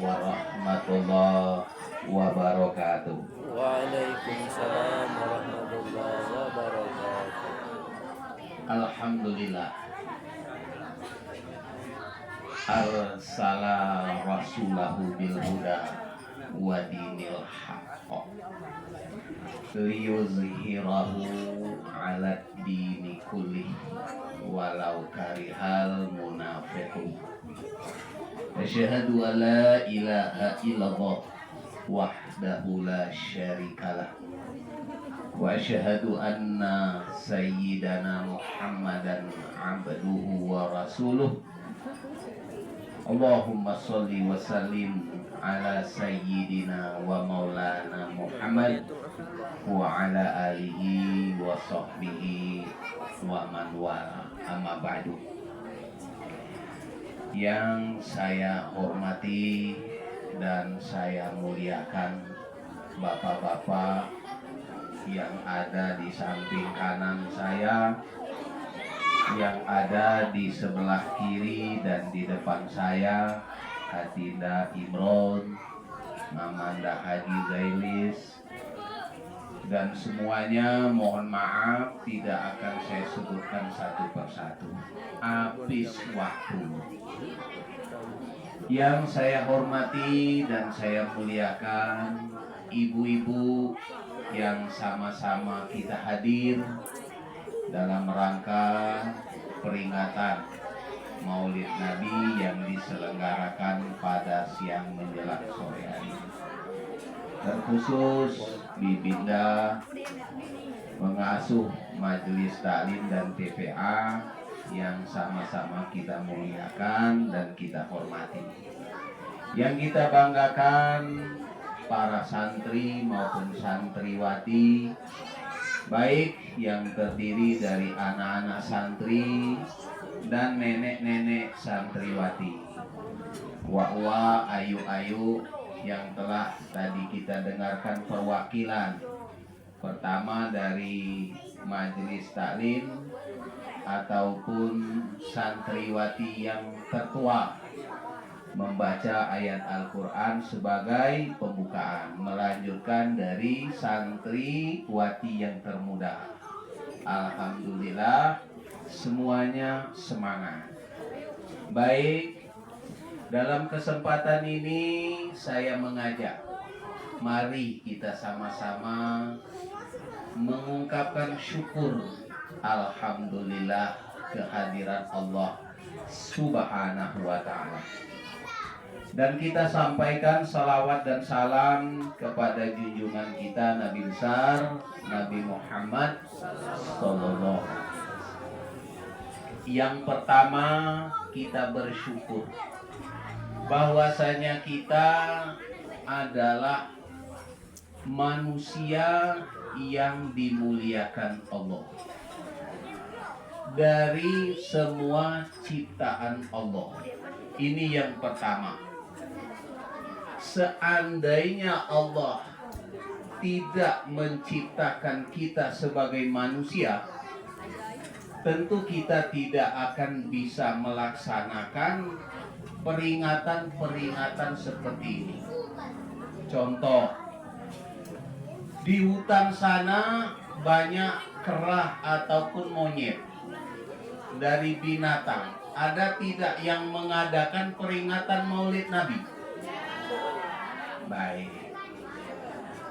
warahmatullahi wabarakatuh. Waalaikumsalam warahmatullahi wabarakatuh. Alhamdulillah arsala rasulahu bil huda wa dinil haqq liyuzhirahu ala dini kullih walau karihal munafiqun. Asyhadu an la ilaha illallah wahdahu la syarikalah wa asyhadu anna sayyidana Muhammadan abduhu wa rasuluh. Allahumma sholli wa sallim ala sayyidina wa maulana Muhammad wa ala alihi wa sahbihi wa man wala, amma ba'du. Yang saya hormati dan saya muliakan bapak-bapak yang ada di samping kanan saya, yang ada di sebelah kiri dan di depan saya, Adinda Imron, Mamanda Haji Zailis, dan semuanya mohon maaf tidak akan saya sebutkan satu persatu, habis waktu. Yang saya hormati dan saya muliakan ibu-ibu yang sama-sama kita hadir dalam rangka peringatan Maulid Nabi yang diselenggarakan pada siang menjelang sore hari. Terkhusus Bibinda pengasuh Majelis Taklim dan TPA yang sama-sama kita muliakan dan kita hormati. Yang kita banggakan para santri maupun santriwati, baik yang terdiri dari anak-anak santri dan nenek-nenek santriwati, wa ayu-ayu yang telah tadi kita dengarkan perwakilan pertama dari Majelis Taklim ataupun santriwati yang tertua membaca ayat Al-Quran sebagai pembukaan, melanjutkan dari santriwati yang termuda. Alhamdulillah semuanya semangat. Baik, dalam kesempatan ini saya mengajak, mari kita sama-sama mengungkapkan syukur alhamdulillah kehadiran Allah Subhanahu wa ta'ala. Dan kita sampaikan salawat dan salam kepada junjungan kita Nabi besar Nabi Muhammad sallallahu alaihi wasallam. Yang pertama, kita bersyukur bahwasanya kita adalah manusia yang dimuliakan Allah dari semua ciptaan Allah. Ini yang pertama. Seandainya Allah tidak menciptakan kita sebagai manusia, tentu kita tidak akan bisa melaksanakan peringatan-peringatan seperti ini. Contoh, di hutan sana banyak kerah ataupun monyet dari binatang. Ada tidak yang mengadakan peringatan Maulid Nabi? Baik.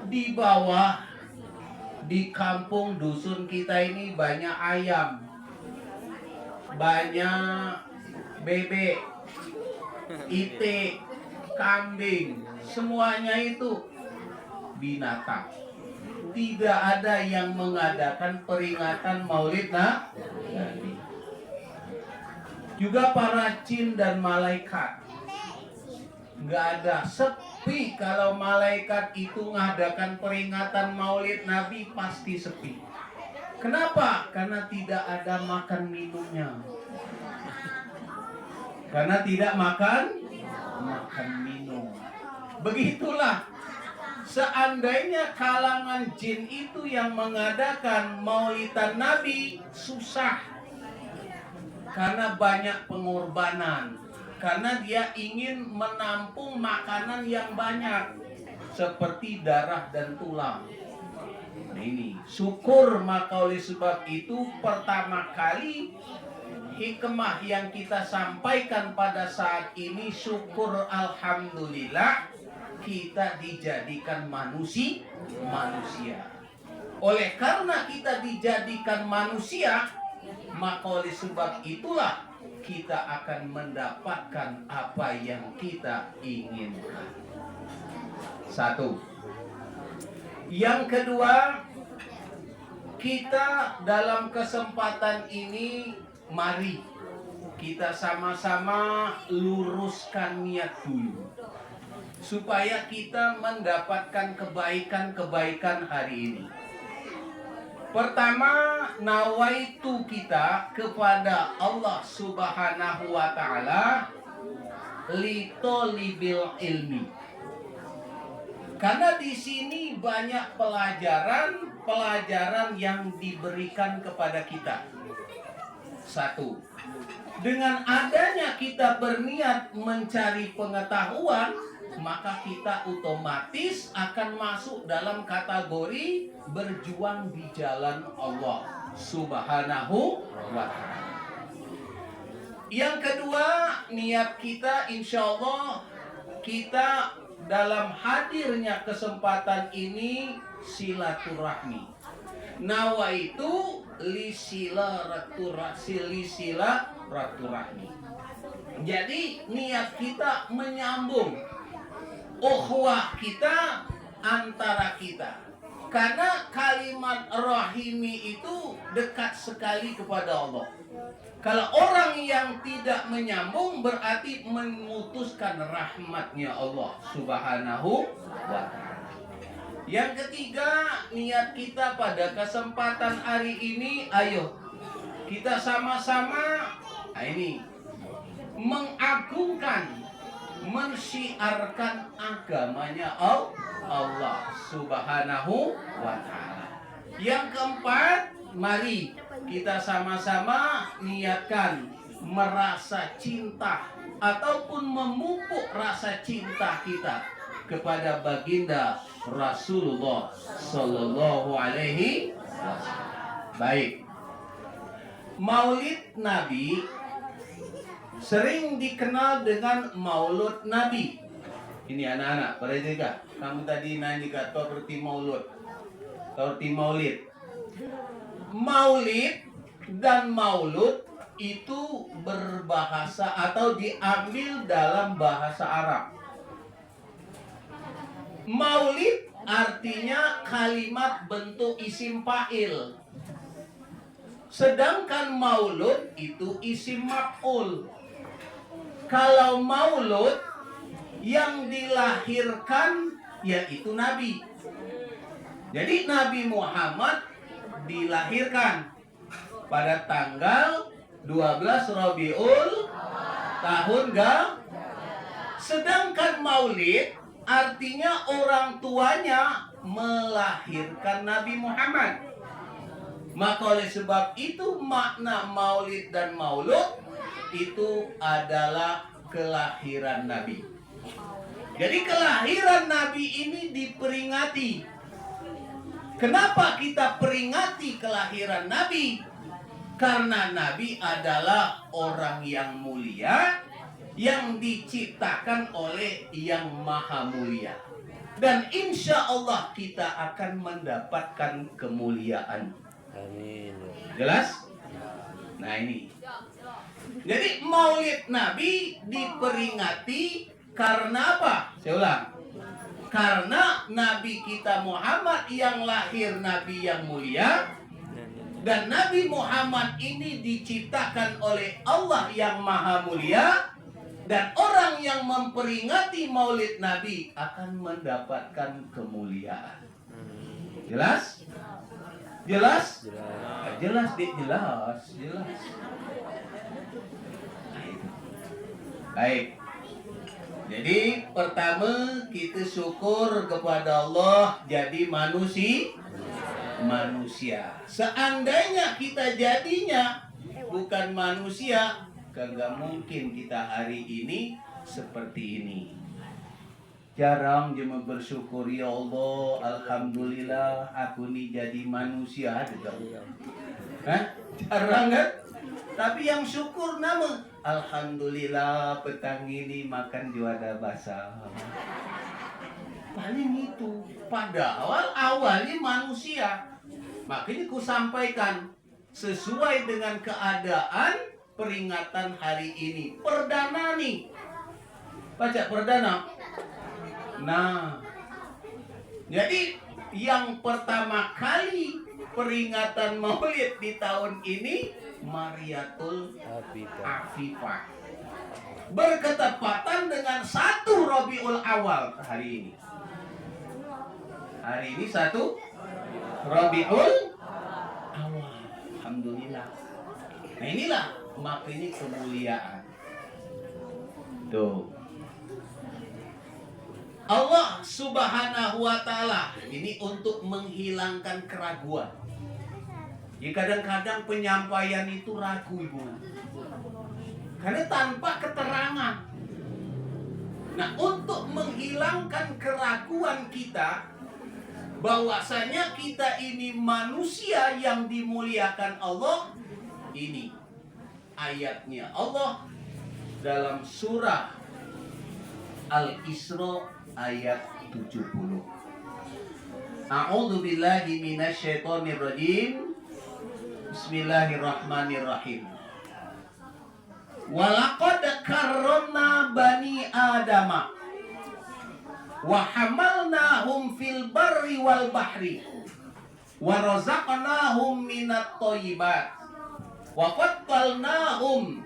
Di bawah, di kampung dusun kita ini banyak ayam, banyak bebek, itik, kambing, semuanya itu binatang. Tidak ada yang mengadakan peringatan Maulid Nabi. Juga para jin dan malaikat, nggak ada, sepi. Kalau malaikat itu mengadakan peringatan Maulid Nabi pasti sepi. Kenapa? Karena tidak ada makan minumnya. Karena tidak makan minum. Begitulah, seandainya kalangan jin itu yang mengadakan Maulidan Nabi, susah. Karena banyak pengorbanan, karena dia ingin menampung makanan yang banyak seperti darah dan tulang. Nah, ini syukur, maka oleh sebab itu pertama kali hikmah yang kita sampaikan pada saat ini syukur alhamdulillah kita dijadikan manusia. Oleh karena kita dijadikan manusia, maka oleh sebab itulah kita akan mendapatkan apa yang kita inginkan. Satu. Yang kedua, kita dalam kesempatan ini mari kita sama-sama luruskan niat dulu supaya kita mendapatkan kebaikan-kebaikan hari ini. Pertama, nawaitu kita kepada Allah Subhanahu wa taala li tolibil ilmi. Karena di sini banyak pelajaran yang diberikan kepada kita. Satu, dengan adanya kita berniat mencari pengetahuan, maka kita otomatis akan masuk dalam kategori berjuang di jalan Allah Subhanahu wa ta'ala. Yang kedua, niat kita insya Allah kita dalam hadirnya kesempatan ini silaturahmi. Nawaitu silaturahmi. Jadi niat kita menyambung ukhuwah kita antara kita. Karena kalimat rahimi itu dekat sekali kepada Allah. Kalau orang yang tidak menyambung berarti memutuskan rahmatnya Allah Subhanahu wa ta'ala. Yang ketiga, niat kita pada kesempatan hari ini, ayo kita sama-sama mengagungkan, mensyiarkan agamanya Allah Subhanahu wa ta'ala. Yang keempat, mari kita sama-sama niatkan merasa cinta ataupun memupuk rasa cinta kita kepada baginda Rasulullah Sallallahu Alaihi Wasallam. Baik, Maulid Nabi sering dikenal dengan Maulud Nabi. Ini anak-anak, pada juga kamu tadi nanya kata seperti Maulud, seperti Maulid. Maulid dan Maulud itu berbahasa atau diambil dalam bahasa Arab. Maulid artinya kalimat bentuk isim fa'il. Sedangkan maulud itu isim maf'ul. Kalau maulud yang dilahirkan yaitu Nabi. Jadi Nabi Muhammad dilahirkan pada tanggal 12 Rabiul tahun sedangkan maulid artinya orang tuanya melahirkan Nabi Muhammad. Maka oleh sebab itu makna maulid dan maulud itu adalah kelahiran Nabi. Jadi kelahiran Nabi ini diperingati. Kenapa kita peringati kelahiran Nabi? Karena Nabi adalah orang yang mulia, yang diciptakan oleh yang maha mulia. Dan insya Allah kita akan mendapatkan kemuliaan. Amin. Jelas? Nah ini. Jadi maulid Nabi diperingati karena apa? Saya ulang. Karena Nabi kita Muhammad yang lahir Nabi yang mulia. Dan Nabi Muhammad ini diciptakan oleh Allah yang maha mulia. Dan orang yang memperingati maulid Nabi akan mendapatkan kemuliaan. Jelas? Jelas? Jelas, jelas. Baik. Jadi pertama kita syukur kepada Allah jadi manusia. Seandainya kita jadinya bukan manusia, kagak mungkin kita hari ini seperti ini. Jarang cuma bersyukur, ya Allah, alhamdulillah aku nih jadi manusia juga. Hah? Jarang kan? Tapi yang syukur nama, alhamdulillah petang ini makan juada basah. Paling itu. Padahal awalnya manusia. Makanya ku sampaikan sesuai dengan keadaan peringatan hari ini. Perdana nih. Baca perdana. Nah, jadi yang pertama kali peringatan Maulid di tahun ini Mariatul Afifah, berketepatan dengan 1 Rabiul Awal hari ini. Hari ini 1 Rabiul Awal. Alhamdulillah. Nah inilah makanya kemuliaan. Tuh. Allah Subhanahu wa Ta'ala ini untuk menghilangkan keraguan. Ya kadang-kadang penyampaian itu ragu, Ibu. Karena tanpa keterangan. Nah, untuk menghilangkan keraguan kita bahwasanya kita ini manusia yang dimuliakan Allah, ini ayatnya Allah dalam surah Al-Isra ayat 70. A'udzu billahi minasyaitonir rajim. Bismillahirrahmanirrahim. Walaqad karramna bani Adama wa hamalnahum fil barri wal bahri wa razaqnahum minat thayyibat wa faddalnahum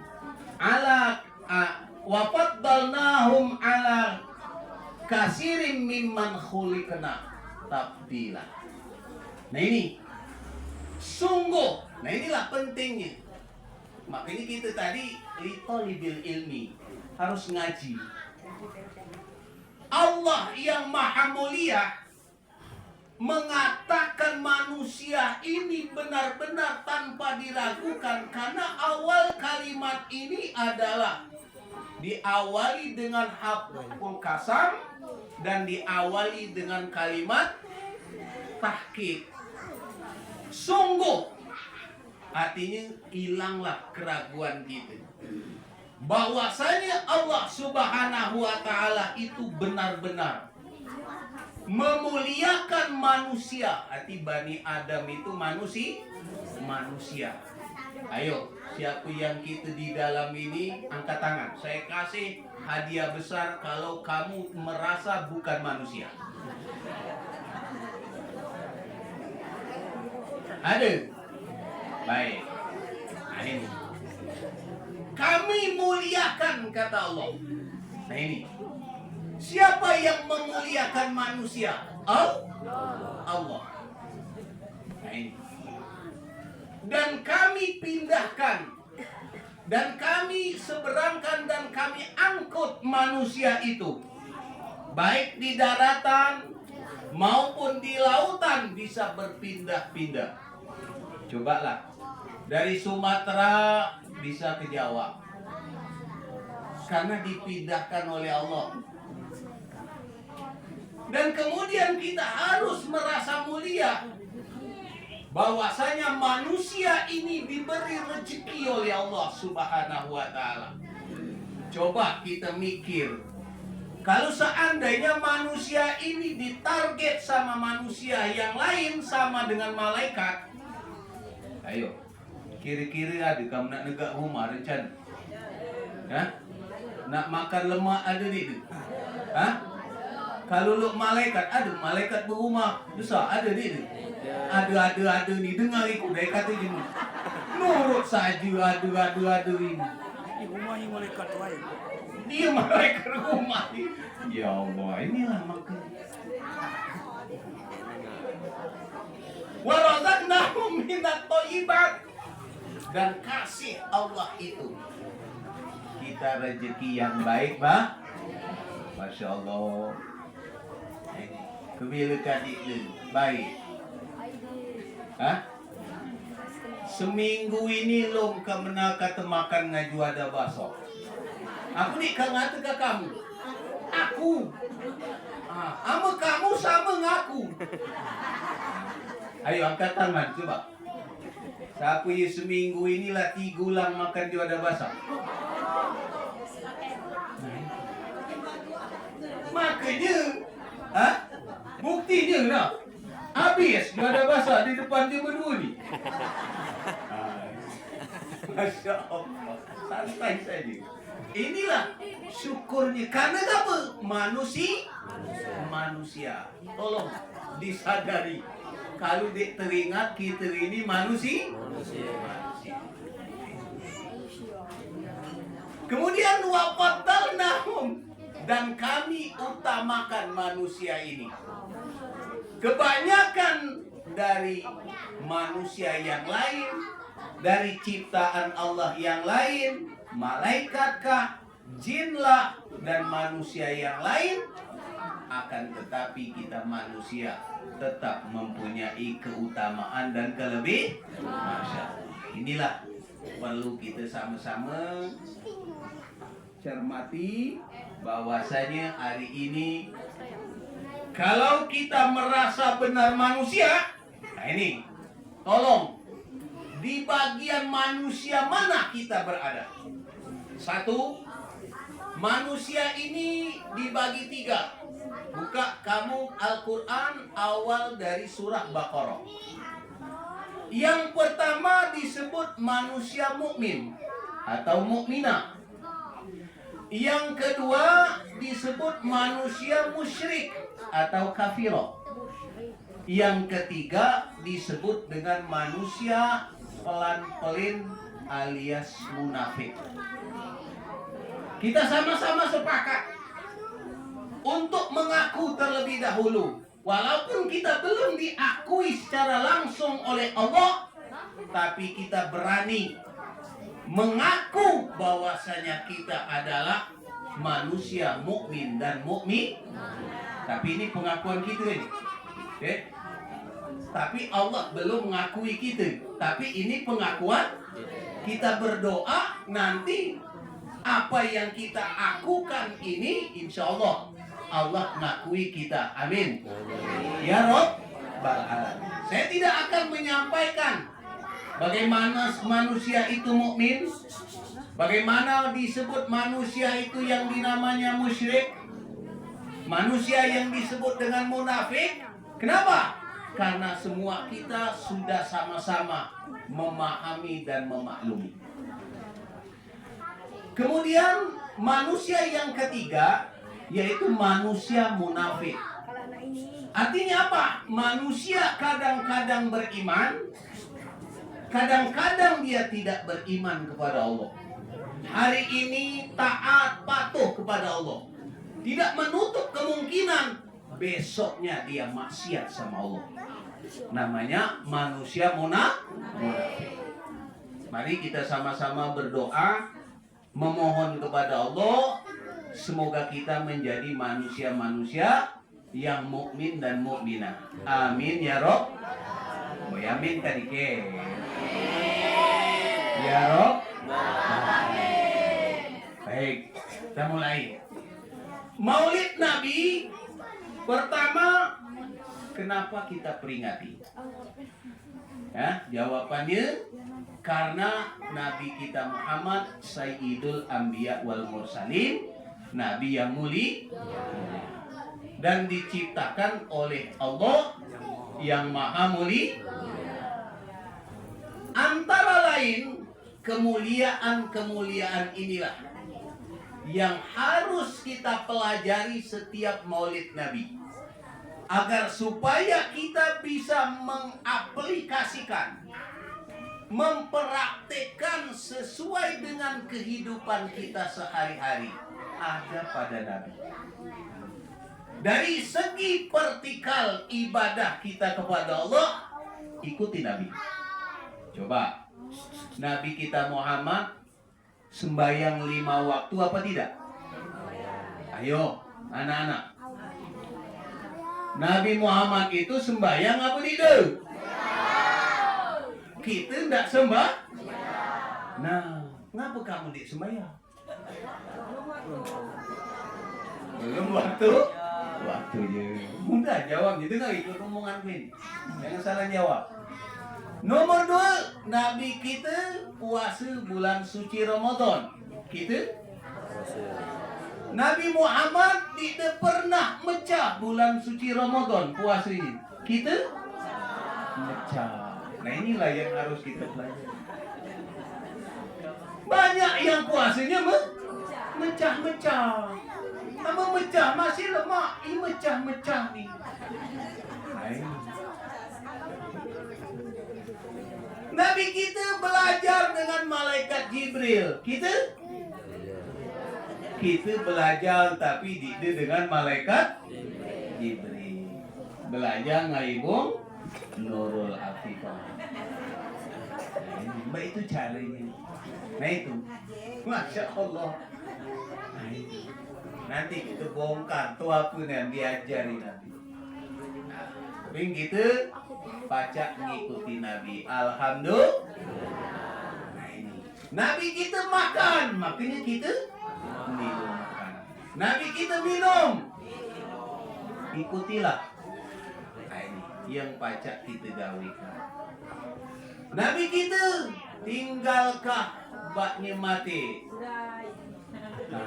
ala kasirin mimman khuliqna tabdila. Nah ini sungguh, nah inilah pentingnya. Makanya kita tadi litolibil ilmi harus ngaji. Allah yang maha mulia mengatakan manusia ini benar-benar tanpa diragukan, karena awal kalimat ini adalah diawali dengan haful kasam dan diawali dengan kalimat tahqiq. Sungguh, artinya hilanglah keraguan kita bahwasanya Allah Subhanahu wa Ta'ala itu benar-benar memuliakan manusia. Arti Bani Adam itu manusia. Ayo, siapa yang kita di dalam ini angkat tangan. Saya kasih hadiah besar kalau kamu merasa bukan manusia. Ada? Baik. Nah ini. Kami muliakan, kata Allah. Nah ini. Siapa yang memuliakan manusia? Allah. Nah ini. Dan kami pindahkan, dan kami seberangkan, dan kami angkut manusia itu, baik di daratan maupun di lautan, bisa berpindah-pindah. Cobalah, dari Sumatera bisa ke Jawa, karena dipindahkan oleh Allah. Dan kemudian kita harus merasa mulia bahwasanya manusia ini diberi rezeki oleh Allah Subhanahu wa Ta'ala. Coba kita mikir, kalau seandainya manusia ini ditarget sama manusia yang lain sama dengan malaikat, ayo, kiri-kiri ada kamu nak negak rumah rencana, nak makan lemak ada di, kalau lu malaikat ada, malaikat berumah besar ada di. Ada ni, dengar ikut dia kata je ni. Nurut saja ada ini. Di rumah ni malaikat lain. Dia malaikat rumah ni. Ya Allah, inilah makanya. Wa razaqnahum minat thayyibat. Dan kasih Allah itu kita rezeki yang baik, bah. Masya Allah. Kebilakan itu baik. seminggu ini lom kamena kata makan ngaju ada baso. Aku nih kang ngata ke kamu. Aku. Ama kamu sama ngaku. Ayo angkat tangan coba. Sapu seminggu inilah 3 ulang makan juga ada basah. Makanya, buktinya nak. Habis juga ada basah di depan dia berdua ni. Masya Allah, santai saja. Inilah syukurnya. Karena apa? Manusia. Tolong disadari. Kalau teringat kita ini manusia. Kemudian wafatalnahum, dan kami utamakan manusia ini. Kebanyakan dari manusia yang lain, dari ciptaan Allah yang lain, malaikatkah, jinlah, dan manusia yang lain, akan tetapi kita manusia tetap mempunyai keutamaan dan kelebihan. Masya Allah. Inilah perlu kita sama-sama cermati bahwasanya hari ini kalau kita merasa benar manusia, nah ini tolong di bagian manusia mana kita berada? 1, manusia ini dibagi 3. Buka kamu Al-Quran awal dari surah Baqarah. Yang pertama disebut manusia mukmin atau mukminah. Yang kedua disebut manusia musyrik atau kafirah. Yang ketiga disebut dengan manusia pelan-pelin alias munafik. Kita sama-sama sepakat untuk mengaku terlebih dahulu. Walaupun kita belum diakui secara langsung oleh Allah, tapi kita berani mengaku bahwasanya kita adalah manusia mukmin dan mukmin. Tapi ini pengakuan kita ini. Okay? Tapi Allah belum mengakui kita. Tapi ini pengakuan. Kita berdoa nanti apa yang kita akukan ini insya Allah Allah mengakui kita. Amin. Ya Rabbal Alamin. Saya tidak akan menyampaikan bagaimana manusia itu mukmin, bagaimana disebut manusia itu yang dinamanya musyrik, manusia yang disebut dengan munafik. Kenapa? Karena semua kita sudah sama-sama memahami dan memaklumi. Kemudian manusia yang ketiga yaitu manusia munafik. Artinya apa? Manusia kadang-kadang beriman, kadang-kadang dia tidak beriman kepada Allah. Hari ini taat patuh kepada Allah, tidak menutup kemungkinan besoknya dia maksiat sama Allah. Namanya manusia munafik. Mari kita sama-sama berdoa, memohon kepada Allah, semoga kita menjadi manusia-manusia yang mukmin dan mukminah. Amin ya Rob. Oh, amin kadike. Ya Rob. Baik, kita mulai. Maulid Nabi pertama, kenapa kita peringati? Ya, jawabannya karena Nabi kita Muhammad Sayyidul Anbiya wal Mursalin, Nabi yang mulia dan diciptakan oleh Allah yang maha mulia. Antara lain kemuliaan-kemuliaan inilah yang harus kita pelajari setiap Maulid Nabi, agar supaya kita bisa mengaplikasikan, mempraktekkan sesuai dengan kehidupan kita sehari-hari ada pada Nabi. Dari segi vertikal ibadah kita kepada Allah, ikuti Nabi. Coba, Nabi kita Muhammad sembahyang 5 waktu apa tidak? Ayo, anak-anak. Nabi Muhammad itu sembahyang apa tidak? kita ndak sembah. Nah, ngapa kamu dik sembahyang? Belum waktunya. Udah jawab gitu nggak ikut omongan ini. Jangan salah jawab. Nomor 2, Nabi kita puasa bulan suci Ramadan. Kita Nabi Muhammad tidak pernah mecah bulan suci Ramadan puasa ini. Kita mecah. Nah inilah yang harus kita pelajari. Banyak yang puasanya mecah-mecah. Sama mecah masih lemak, ini mecah-mecah nih. Nabi kita belajar dengan malaikat Jibril. Kita belajar tapi tidak dengan malaikat Jibril. Belajar ngaibung Nurul Afifah. Mbak itu caranya. Nah itu, Masya Allah. Nah, itu. Nanti kita bongkar tuh apa yang diajari Nabi. Nah, tapi kita baca mengikuti Nabi. Alhamdulillah. Nah ini, Nabi kita makan, makanya kita minum makan. Nabi kita minum, ikutilah. Nah ini, yang baca kita gawikan. Nabi kita tinggalkah baknya mati. Nah,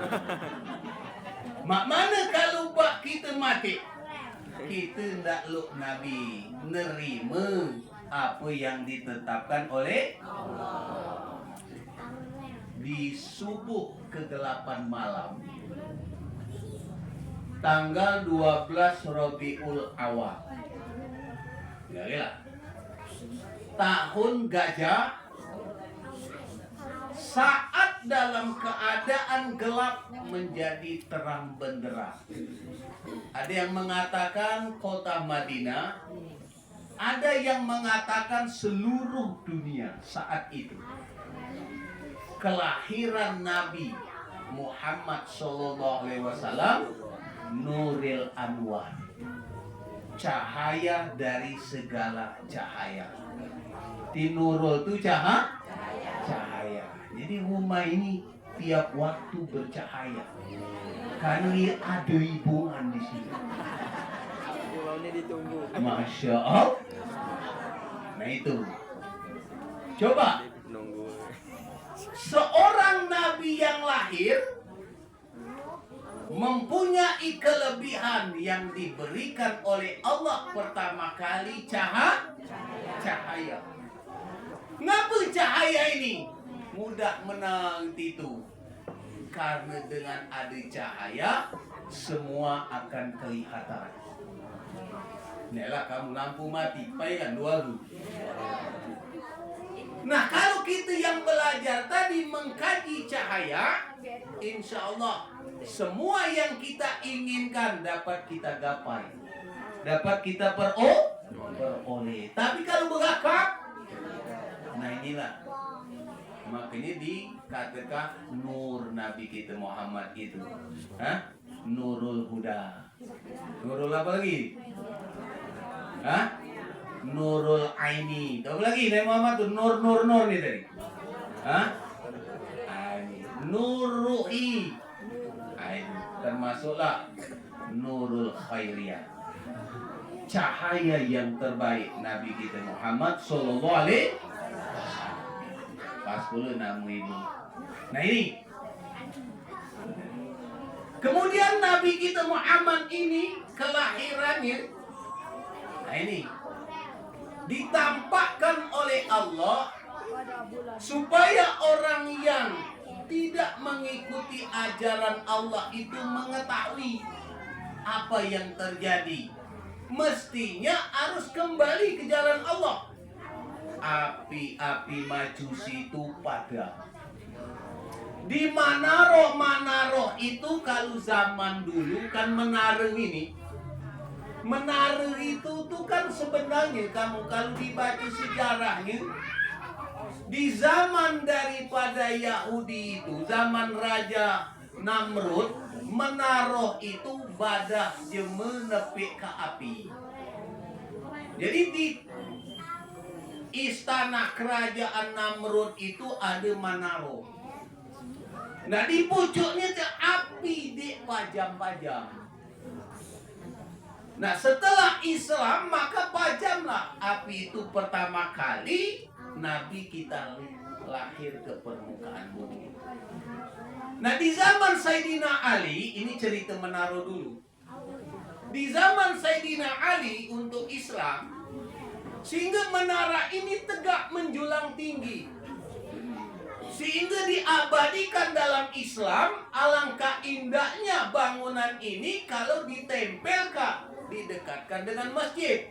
mak mana kalau bak kita mati? Kita ndak luk Nabi nerima apa yang ditetapkan oleh Allah. Di subuh kegelapan malam tanggal 12 Rabiul Awal. Ya, tahun gajah, saat dalam keadaan gelap menjadi terang benderang. Ada yang mengatakan kota Madinah, ada yang mengatakan seluruh dunia saat itu. Kelahiran Nabi Muhammad SAW, Nuril Anwar, cahaya dari segala cahaya. Di Nurul itu cahaya. Jadi rumah ini tiap waktu bercahaya. Karena ada hubungan di sini. Masya Allah. Nah itu. Coba. Seorang nabi yang lahir mempunyai kelebihan yang diberikan oleh Allah pertama kali cahaya. Ngapa cahaya ini mudah menang itu? Karena dengan ada cahaya semua akan kelihatan. Inilah kamu lampu mati, payah dua lu. Nah kalau kita yang belajar tadi mengkaji cahaya, insya Allah semua yang kita inginkan dapat kita gapai, dapat kita peroleh. Tapi kalau bergakap, nah inilah makanya dikatakan nur Nabi kita Muhammad itu, Nurul Huda. Nurul apa lagi? Nurul Aini. Tahu lagi Nabi Muhammad tuh nur nih tadi. Nur Ruhi. Termasuklah Nurul Khairiyah. Cahaya yang terbaik Nabi kita Muhammad sallallahu alaihi wasallam. Pas pula nama ibu. Nah ini. Kemudian Nabi kita Muhammad ini kelahirannya. Nah ini. Ditampakkan oleh Allah supaya orang yang tidak mengikuti ajaran Allah itu mengetahui apa yang terjadi. Mestinya harus kembali ke jalan Allah. Api-api majusi itu padam. Di Manaro itu kalau zaman dulu kan menara ini. Menara itu tuh kan sebenarnya kamu kalau dibaca sejarahnya di zaman daripada Yahudi itu, zaman Raja Namrud, menaruh itu badah jeme nepik ke api. Jadi istana kerajaan Namrud itu ada menara. Nah di pucuknya itu api dipajam-pajam. Nah setelah Islam maka pajamlah api itu pertama kali Nabi kita lahir ke permukaan bumi. Nah di zaman Sayyidina Ali, ini cerita menara dulu. Di zaman Sayyidina Ali untuk Islam, sehingga menara ini tegak menjulang tinggi. Sehingga diabadikan dalam Islam, alangkah indahnya bangunan ini kalau ditempelkan, didekatkan dengan masjid.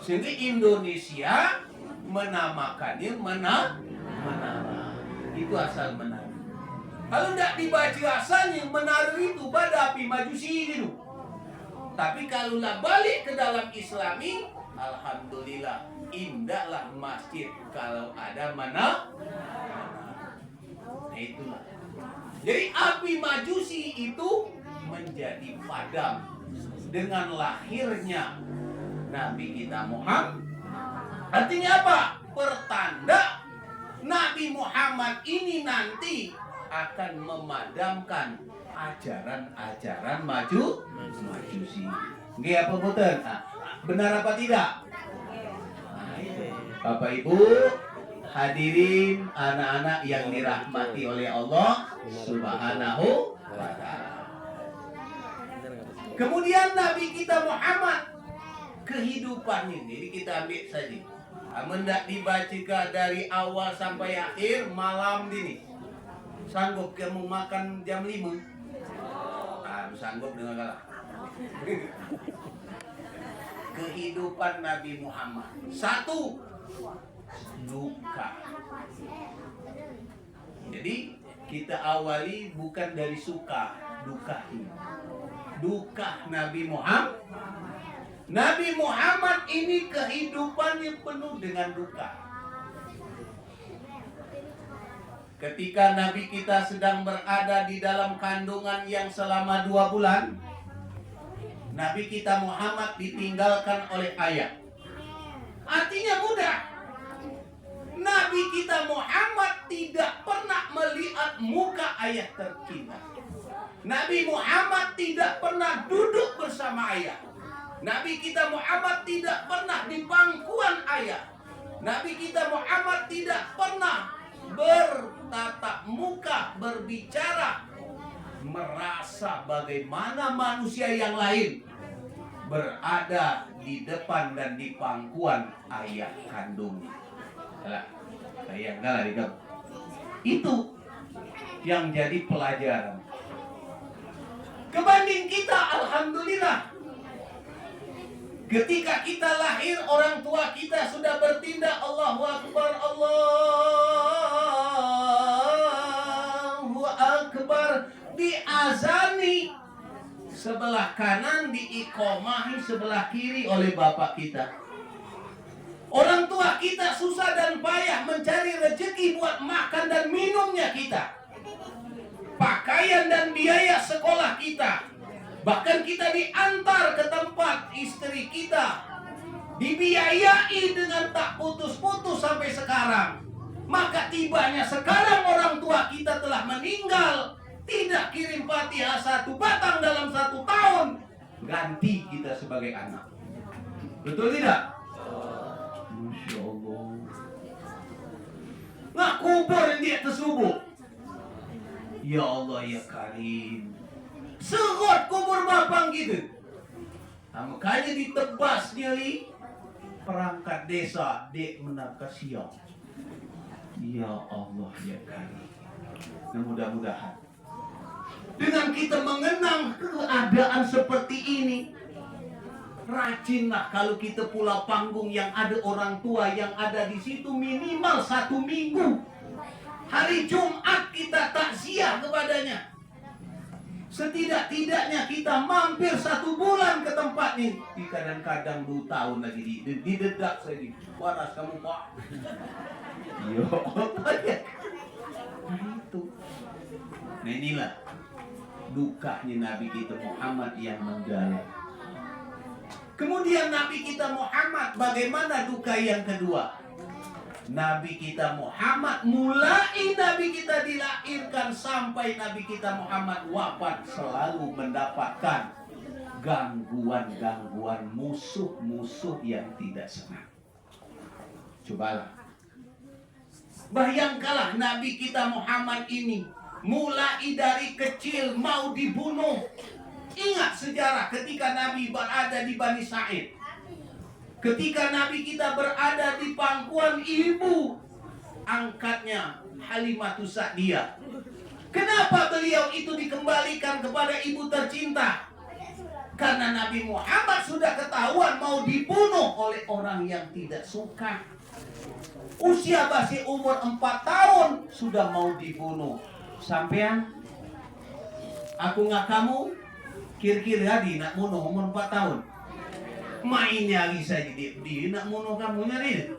Sehingga Indonesia menamakannya menara. Itu asal menara. Kalau tidak dibaca asalnya, menara itu pada api majusi gitu. Tapi kalaulah balik ke dalam Islami, alhamdulillah, indahlah masjid kalau ada menara. Nah itulah. Jadi api majusi itu menjadi padam dengan lahirnya Nabi kita Muhammad. Artinya apa? Pertanda Nabi Muhammad ini nanti akan memadamkan ajaran-ajaran majusi. Nggih apa betul? Benar apa tidak? Nah, itu. Bapak Ibu, hadirin anak-anak yang dirahmati oleh Allah Subhanahu wa taala. Kemudian Nabi kita Muhammad kehidupannya, jadi kita ambil saja. Mendak dibaca dari awal sampai akhir malam ini. Sanggup kamu makan jam 5? Sanggup dengan kalah. Kehidupan Nabi Muhammad. 1. Duka. Jadi kita awali bukan dari suka, duka ini. Duka Nabi Muhammad. Nabi Muhammad ini kehidupannya penuh dengan duka. Ketika Nabi kita sedang berada di dalam kandungan yang selama 2 bulan, Nabi kita Muhammad ditinggalkan oleh ayah. Artinya mudah. Nabi kita Muhammad tidak pernah melihat muka ayah tercinta. Nabi Muhammad tidak pernah duduk bersama ayah. Nabi kita Muhammad tidak pernah di pangkuan ayah. Nabi kita Muhammad tidak pernah bertatap muka, berbicara, merasa bagaimana manusia yang lain berada di depan dan di pangkuan ayah kandungnya. Itu yang jadi pelajaran. Kebanding kita, alhamdulillah, ketika kita lahir, orang tua kita sudah bertindak Allahu Akbar, Allahu Akbar, diazani sebelah kanan, diikomahi sebelah kiri oleh bapak kita. Orang tua kita susah dan payah mencari rezeki buat makan dan minumnya kita, pakaian dan biaya sekolah kita. Bahkan kita diantar ke tempat istri kita, dibiayai dengan tak putus-putus sampai sekarang. Maka tibanya sekarang orang tua kita telah meninggal, tidak kirim Fatihah 1 batang dalam 1 tahun, ganti kita sebagai anak. Betul tidak? Masya Allah. Nah, kubur dia tersubuk. Ya Allah ya Karim, segot kubur bapang gitu. Nah, makanya ditebas nyali perangkat desa dek menakasia. Ya Allah ya Karim. Nah, mudah-mudahan dengan kita mengenang keadaan seperti ini, rajinlah kalau kita pulau panggung yang ada orang tua yang ada di situ minimal 1 minggu. Hari Jumat kita takziah kepadanya. Setidak-tidaknya kita mampir 1 bulan ke tempatnya. Kadang-kadang 2 tahun lagi didedak saya. Waras kamu Pak. Yo, ya. Nah itu. Nah inilah dukanya Nabi kita Muhammad yang mendalam. Kemudian Nabi kita Muhammad, bagaimana duka yang kedua? Nabi kita Muhammad, mulai Nabi kita dilahirkan sampai Nabi kita Muhammad wafat, selalu mendapatkan gangguan-gangguan, musuh-musuh yang tidak senang. Cobalah bayangkanlah Nabi kita Muhammad ini mulai dari kecil mau dibunuh. Ingat sejarah ketika Nabi berada di Bani Sa'id. Ketika Nabi kita berada di pangkuan ibu angkatnya Halimatus Sa'diyah. Kenapa beliau itu dikembalikan kepada ibu tercinta? Karena Nabi Muhammad sudah ketahuan mau dibunuh oleh orang yang tidak suka. Usia masih umur 4 tahun sudah mau dibunuh. Sampean, aku nggak kamu, kira-kira di nak bunuh umur 4 tahun. Mainnya bisa jadi di nak bunuh kamu nyari.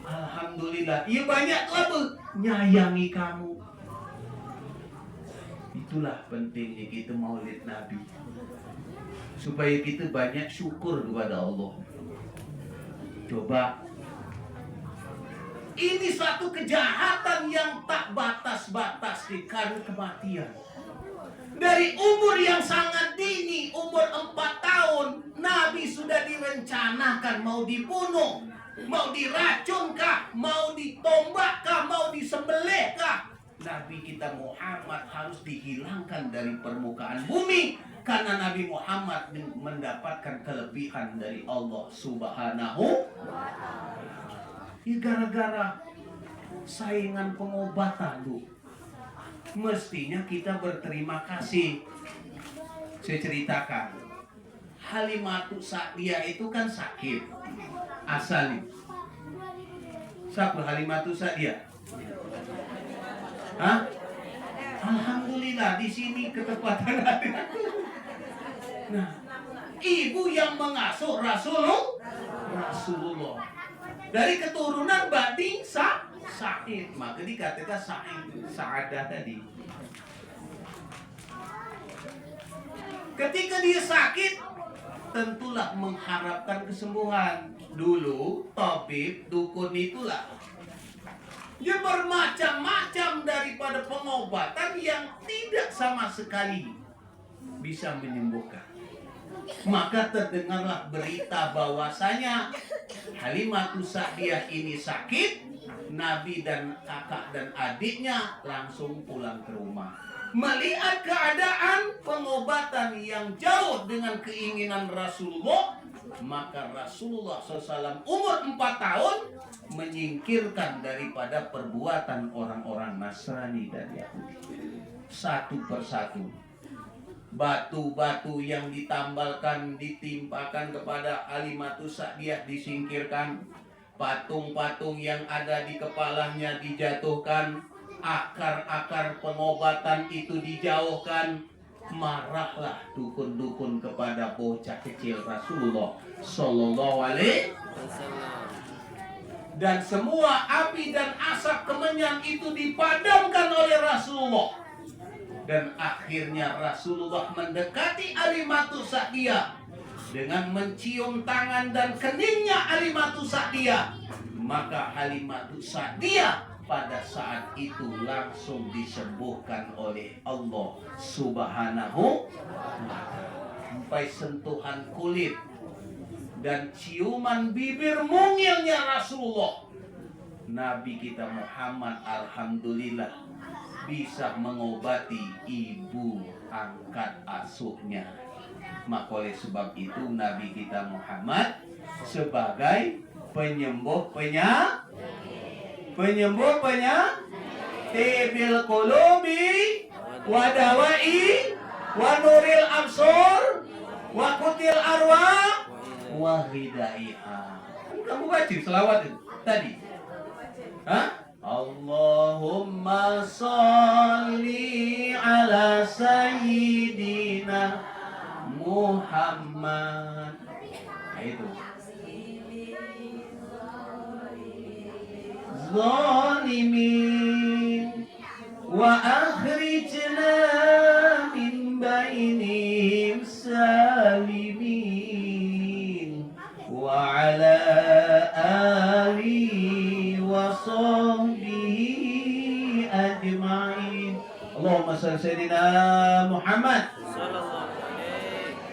Alhamdulillah, iya banyak lah nyayangi kamu. Itulah pentingnya kita maulid Nabi, supaya kita banyak syukur kepada Allah. Coba, ini satu kejahatan yang tak batas-batas karena kematian. Dari umur yang sangat dini, umur 4 tahun, Nabi sudah direncanakan mau dibunuh, mau diracunkah, mau ditombakkah, mau disembelitkah. Nabi kita Muhammad harus dihilangkan dari permukaan bumi, karena Nabi Muhammad mendapatkan kelebihan dari Allah Subhanahu wa Ta'ala. Ya gara-gara saingan pengobatan tuh. Mestinya kita berterima kasih. Saya ceritakan, Halimatus Sa'diyah itu kan sakit asalnya. Siapa Halimatus Sa'diyah? Hah? Alhamdulillah di sini ketepatan ada. Nah, ibu yang mengasuh Rasulullah. Dari keturunan Bani Sa'id, maka dikatakan Sa'adah tadi. Ketika dia sakit, tentulah mengharapkan kesembuhan. Dulu tabib, dukun itulah dia bermacam-macam daripada pengobatan yang tidak sama sekali bisa menyembuhkan. Maka terdengarlah berita bahwasanya Halimatus Sa'diyah ini sakit. Nabi dan kakak dan adiknya langsung pulang ke rumah. Melihat keadaan pengobatan yang jauh dengan keinginan Rasulullah, maka Rasulullah SAW umur 4 tahun menyingkirkan daripada perbuatan orang-orang Nasrani dan Yahudi. Satu persatu batu-batu yang ditambalkan, ditimpakan kepada Halimatus Sa'diyah disingkirkan. Patung-patung yang ada di kepalanya dijatuhkan. Akar-akar pengobatan itu dijauhkan. Marahlah dukun-dukun kepada bocah kecil Rasulullah Sallallahu Alaihi Wasallam. Dan semua api dan asap kemenyan itu dipadamkan oleh Rasulullah. Dan akhirnya Rasulullah mendekati Halimatus Sa'diyah dengan mencium tangan dan keningnya Halimatus Sa'diyah. Maka Halimatus Sa'diyah pada saat itu langsung disembuhkan oleh Allah Subhanahu wa Ta'ala. Sampai sentuhan kulit dan ciuman bibir mungilnya Rasulullah, Nabi kita Muhammad alhamdulillah bisa mengobati ibu angkat asuhnya. Maka oleh sebab itu Nabi kita Muhammad sebagai penyembuh tibil qulubi wa dawai wa nuril absor wa kutil arwah wa hidaiha. Kamu baca selawat itu tadi? Hah? Allahumma sholli ala sayyidina Muhammad. Nah, itu. Zalimin wa akhrijna min bainihim salimin. Sayyidina Muhammad.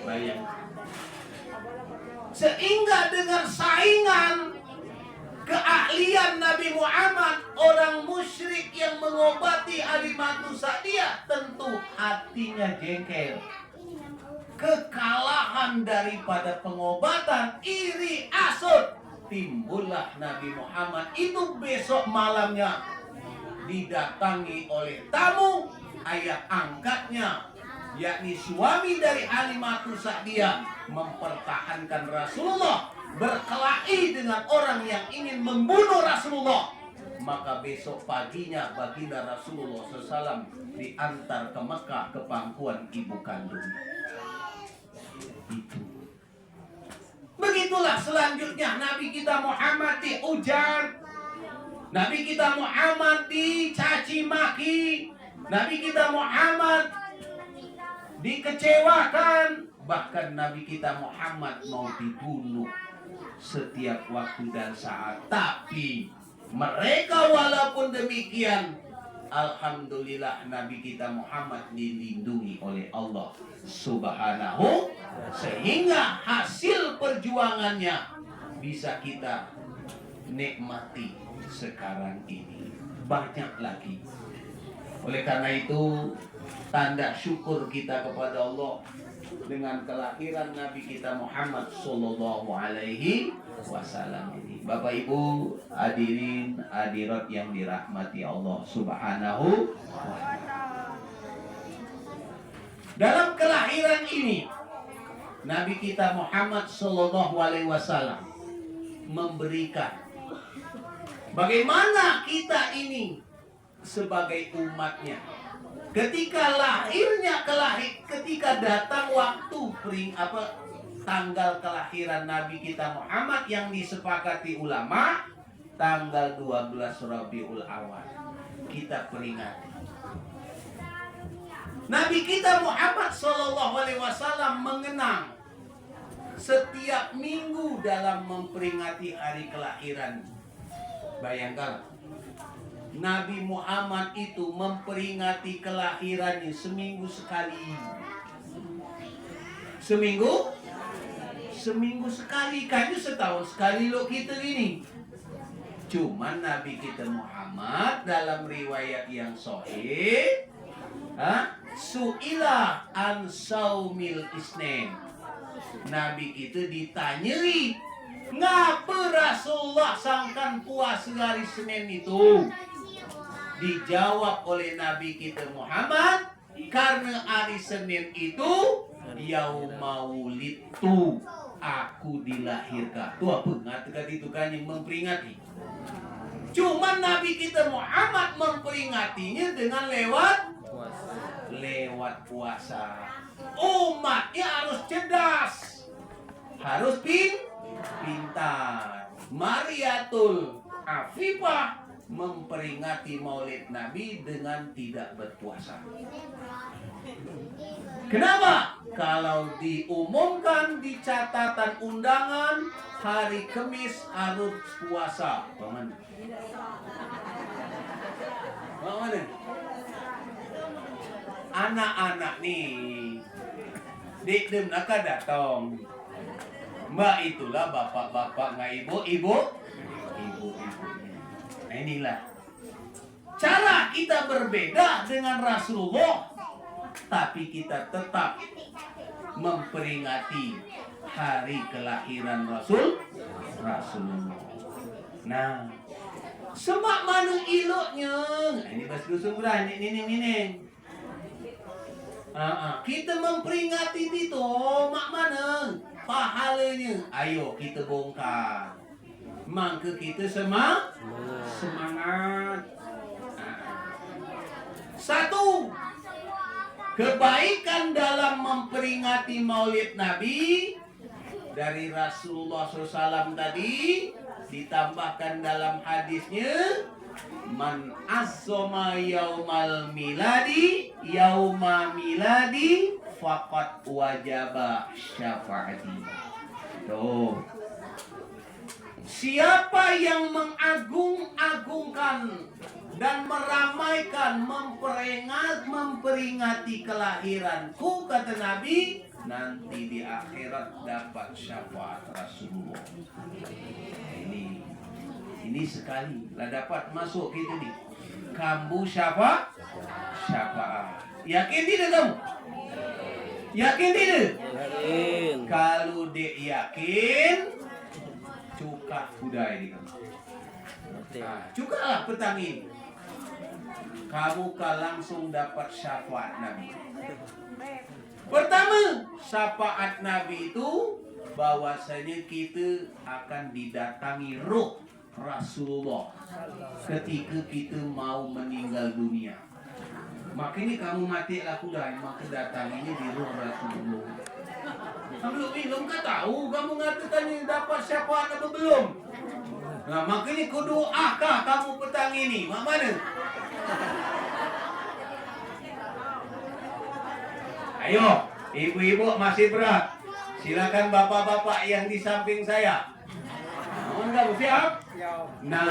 Bayang. Sehingga dengan saingan keahlian Nabi Muhammad, orang musyrik yang mengobati Halimatu Sa'diyah tentu hatinya jengkel. Kekalahan daripada pengobatan, iri asut, timbullah Nabi Muhammad itu besok malamnya didatangi oleh tamu ayah angkatnya, yakni suami dari Halimatu Sa'diyah, mempertahankan Rasulullah, berkelahi dengan orang yang ingin membunuh Rasulullah. Maka besok paginya baginda Rasulullah SAW diantar ke Mekah ke pangkuan ibu kandungnya. Itu. Begitulah selanjutnya Nabi kita Muhammad diujar, Nabi kita Muhammad dicaci maki, Nabi kita Muhammad dikecewakan, bahkan Nabi kita Muhammad mau dibunuh setiap waktu dan saat. Tapi mereka walaupun demikian, alhamdulillah Nabi kita Muhammad dilindungi oleh Allah Subhanahu, sehingga hasil perjuangannya bisa kita nikmati sekarang ini. Banyak lagi. Oleh karena itu, tanda syukur kita kepada Allah dengan kelahiran Nabi kita Muhammad Sallallahu Alaihi Wasallam ini. Bapak Ibu hadirin hadirat yang dirahmati Allah Subhanahu wa Ta'ala. Dalam kelahiran ini Nabi kita Muhammad Sallallahu Alaihi Wasallam memberikan bagaimana kita ini sebagai umatnya, ketika lahirnya ketika datang waktu tanggal kelahiran Nabi kita Muhammad yang disepakati ulama tanggal 12 Rabiul Awal, kita peringati. Nabi kita Muhammad Sallallahu Alaihi Wasallam mengenang setiap minggu dalam memperingati hari kelahiran. Bayangkan, Nabi Muhammad itu memperingati kelahirannya seminggu sekali. Seminggu sekali, kan setahun sekali lo kita ini. Cuman Nabi kita Muhammad dalam riwayat yang sahih, su'ila an saumil isnin. Nabi kita ditanyai, ngapa Rasulullah sangkan puasa hari Senin itu? Dijawab oleh Nabi kita Muhammad, karena hari Senin itu yauma wulidtu, aku dilahirkan. Itu apa? Ngatakan itu kan yang memperingati. Cuman Nabi kita Muhammad memperingatinya dengan lewat puasa. Umatnya harus cerdas, harus pintar. Mariatul Afifah memperingati Maulid Nabi dengan tidak berpuasa. Kenapa? Kalau diumumkan di catatan undangan hari Kamis harus puasa. Bagaimana? Anak-anak nih Dikdem naka datang, Mbak itulah bapak-bapak nggak ibu. Nah inilah cara kita berbeda dengan Rasulullah, tapi kita tetap memperingati hari kelahiran Rasulullah. Nah, semak mana iloknya? Ini bahasa dusun berani ini. Kita memperingati itu, mak mana pahalanya? Ayo kita bongkar. Maka kita semangat. Satu, kebaikan dalam memperingati Maulid Nabi dari Rasulullah SAW tadi ditambahkan dalam hadisnya, man azzoma yaumal miladi yauma miladi faqad wajaba syafaati. Tuh, siapa yang mengagung-agungkan dan meramaikan, memperingati kelahiranku, kata Nabi, nanti di akhirat dapat syafaat Rasulullah. Ini sekali lah dapat masuk kita nih. Kamu syafaat. Yakin tidak kamu? Yakin tidak? Yakin. Kalau dek yakin, cuka budaya di kamu. Nah, cukalah petang ini. Kamu kan langsung dapat syafaat Nabi. Pertama, syafaat Nabi itu bahwasanya kita akan didatangi ruh Rasulullah ketika kita mau meninggal dunia. Makanya kamu mati lah kuda, maka datanginya di ruh Rasulullah. Kamu belum kan tahu, kamu ngatakan dapat syafaat apa belum? Nah, makanya kudoakah kamu petang ini? Mana? Ayo, ibu-ibu masih berat. Silakan bapak-bapak yang di samping saya. Kamu siap? Nah,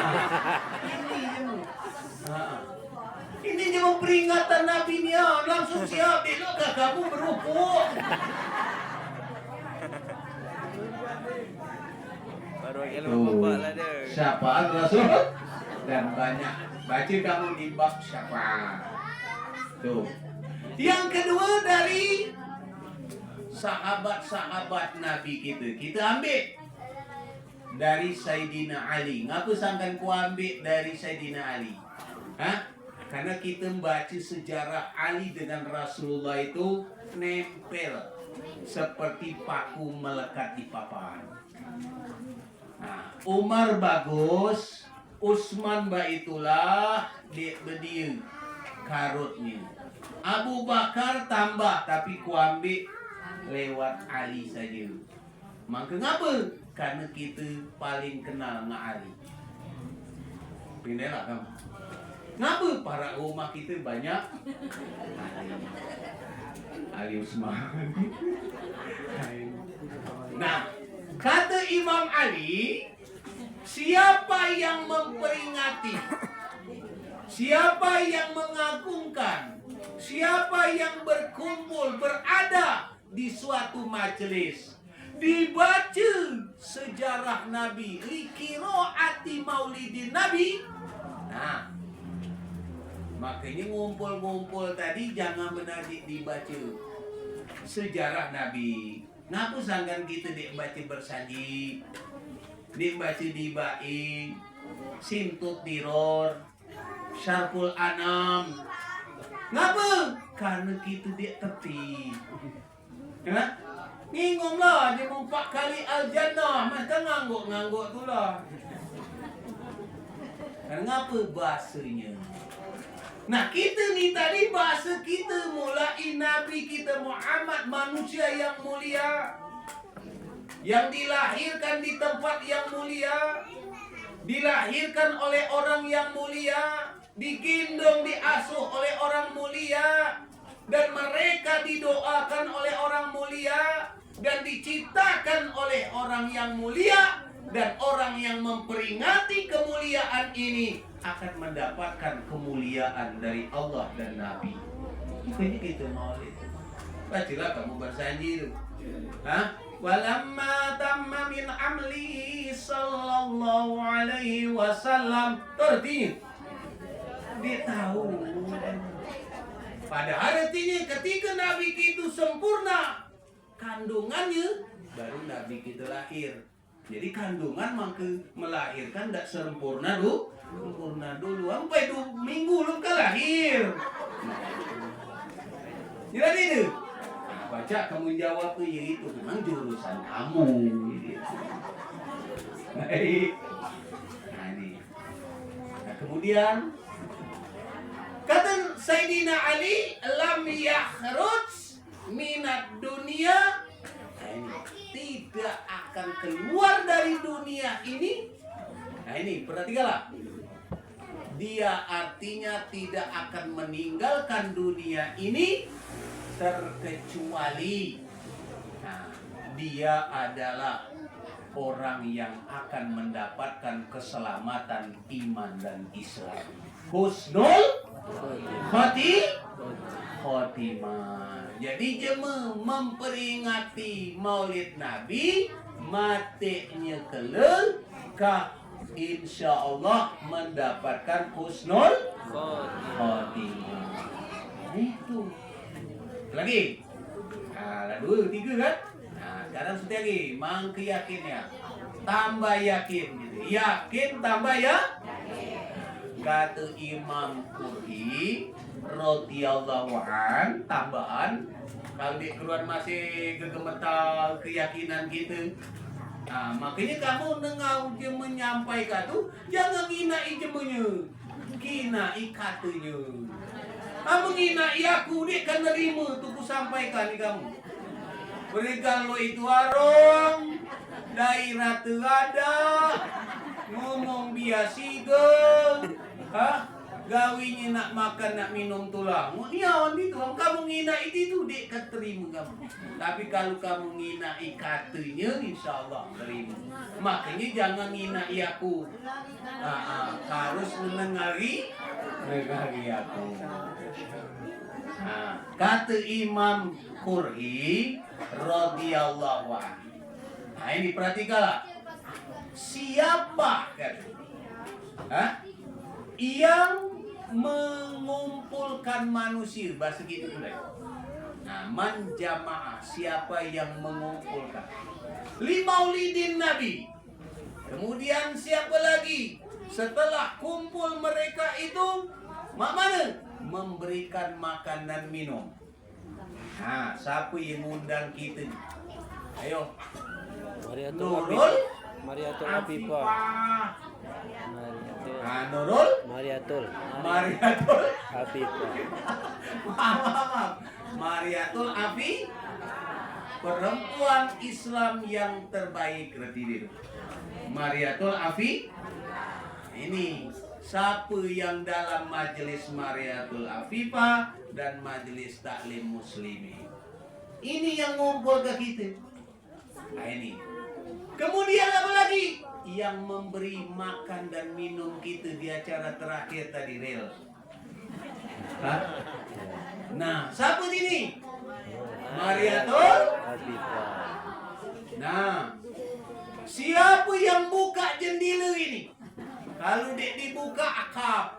ini cuma peringatan Nabi nya. Langsung siap, eloklah kamu berukuk. Baru kalau bapak lah dia. Syafaat Rasul dan banyak. Baca kamu di bab syafaat. Tuh. Yang kedua dari sahabat-sahabat Nabi kita ambil dari Sayyidina Ali. Ngapa sangkan ku ambil dari Sayyidina Ali? Hah? Karena kita membaca sejarah Ali dengan Rasulullah itu nempel seperti paku melekat di papan. Nah, Umar bagus, Utsman baitullah dek bedieu karutnya. Abu Bakar tambah, tapi ku ambil lewat Ali saja. Maka ngapa? Karena kita paling kenal dengan Ali. Pindahlah kamu. Ngapa para rumah kita banyak Ali Utsman. Nah, kata Imam Ali, siapa yang memperingati, siapa yang mengagungkan, siapa yang berkumpul, berada di suatu majelis, dibaca sejarah Nabi, qiraati maulidin Nabi. Nah, makanya ngumpul-ngumpul tadi jangan benar dibaca sejarah Nabi. Ngapu sangkan kita baca bersaji, baca dibai, sintut diror, syarpul anam. Ngapa? Karena kita tepi. Ya? Ngingong lah, dia mau 4 kali al-jannah, maka ngangguk tu lah. Karena apa bahasanya? Nah, kita ni tadi bahasa kita mulai Nabi kita Muhammad, manusia yang mulia, yang dilahirkan di tempat yang mulia, dilahirkan oleh orang yang mulia, digendong, diasuh oleh orang mulia, dan mereka didoakan oleh orang mulia, dan diciptakan oleh orang yang mulia, dan orang yang memperingati kemuliaan ini akan mendapatkan kemuliaan dari Allah dan Nabi. Ini kita maulid. Bacalah kamu bersanji itu. Hah? Walamma tamma min amli sallallahu alaihi wasallam. Artinya dia tahu. Padahal artinya ketika Nabi itu sempurna kandungannya, baru Nabi kita lahir. Jadi kandungan melahirkan tidak sempurna dulu. Sempurna dulu. Sampai 2 minggu lu kan lahir. Jadi itu. Baca kamu jawab tuh ya itu memang jurusan kamu. Baik. Nah ini. Nah kemudian kata Sayyidina Ali, lam yakhruj minad dunia, tidak akan keluar dari dunia ini. Nah ini perhatikanlah. Dia artinya tidak akan meninggalkan dunia ini terkecuali dia adalah orang yang akan mendapatkan keselamatan iman dan Islam. husnul khotimah. Jadi jema memperingati Maulid Nabi matinya kelak ka insyaallah mendapatkan husnul khotimah. Itu. Lagi. Nah, 2, 3 kan? Nah, sekarang sudah lagi mang keyakinnya. Tambah yakin gitu. Yakin tambah ya? Kata Imam Qur'i radhiyallahu an tambahan kalau di keluar masih gegemetal keyakinan gitu. Nah, makanya kamu dengar je menyampaikan tuh jangan nginai jemunya. Kinai katanya. Kamu nginai aku dia kan nerima tuh ku sampaikan di kamu. Berikan lo itu warung daerah terada ngomong biasi ke gawinya nak makan nak minum tulang niawan itu kamu nginai itu dek keterima kamu. Tapi kalau kamu nginai katanya insyaallah terima. Makanya jangan nginai aku. Harus menengari aku. Kata Imam Qur'i radhiyallahu anhu. Nah ini perhatikanlah. Siapa kan? Yang mengumpulkan manusia bahasa gitu tuh. Nah, man jamaah siapa yang mengumpulkan? Limaulidin Nabi. Kemudian siapa lagi? Setelah kumpul mereka itu mana? Memberikan makan dan minum. Nah, siapa yang mengundang kita? Ayo. Nurul Afifah. Nurul Mariatul Afifah. Maaf. Mariatul Afi perempuan Islam yang terbaik berarti dia. Mariatul Afi ini siapa yang dalam majelis Mariatul Afifah dan majelis taklim muslimin. Ini yang ngumpul ke kita. Nah ini. Kemudian apa lagi? Yang memberi makan dan minum kita di acara terakhir tadi real. Nah, siapa ini? Mariatul Afifah. Nah, siapa yang buka jendela ini? Kalau dek dibuka akap.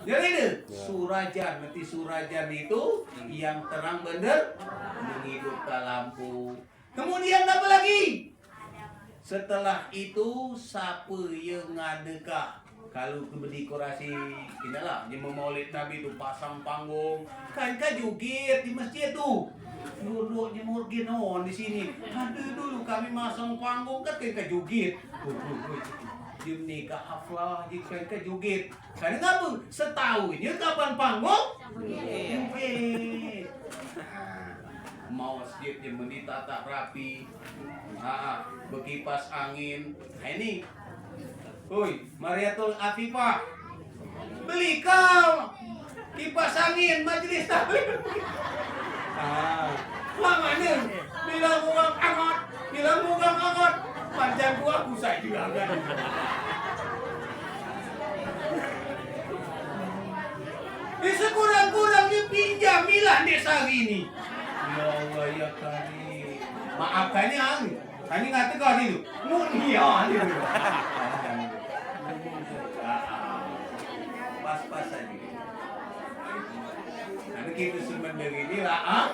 Jadi itu surajan, nanti surajan itu yang terang bener menghidupkan lampu. Kemudian apa lagi? Setelah itu siapa yang ngadekah? Kalau berdekorasi inilah jemaah Maulid Nabi itu pasang panggung, kan joget di masjid tuh. Dulu jemur ginon di sini. Aduh dulu kami masang panggung kan joget. Jam nikah haflah jika joget. Karena ngapa? Setahunnya kapan panggung? Joget. Mau masjid yang ditata rapi, berkipas angin. Nah ini, woi, Mariatul Afifah, beli kau kipas angin majelis taklim. Mana? Bilang uang hangat, panjang gua pusat juga kan. Sekurang-kurangnya pinjamilah desa ini. Ya Allah ya kali. Maafkannya angin. Kami ngata kau itu. Mulia itu. Pas-pas saja. Karena kita sebenarnya ini lah.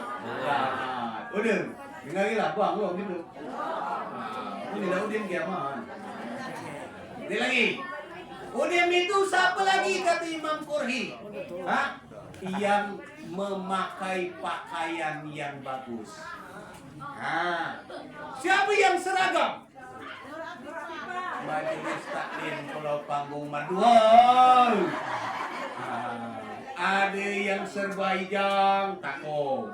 Udah. Dengarilah buang gitu. Ini lah udah kiamat. Ini lagi. Udah itu siapa lagi kata Imam Qur'i? Yang memakai pakaian yang bagus. Siapa yang seragam? Majelis taklim Pulau Panggung Maduai. Ada yang serba hijau tako.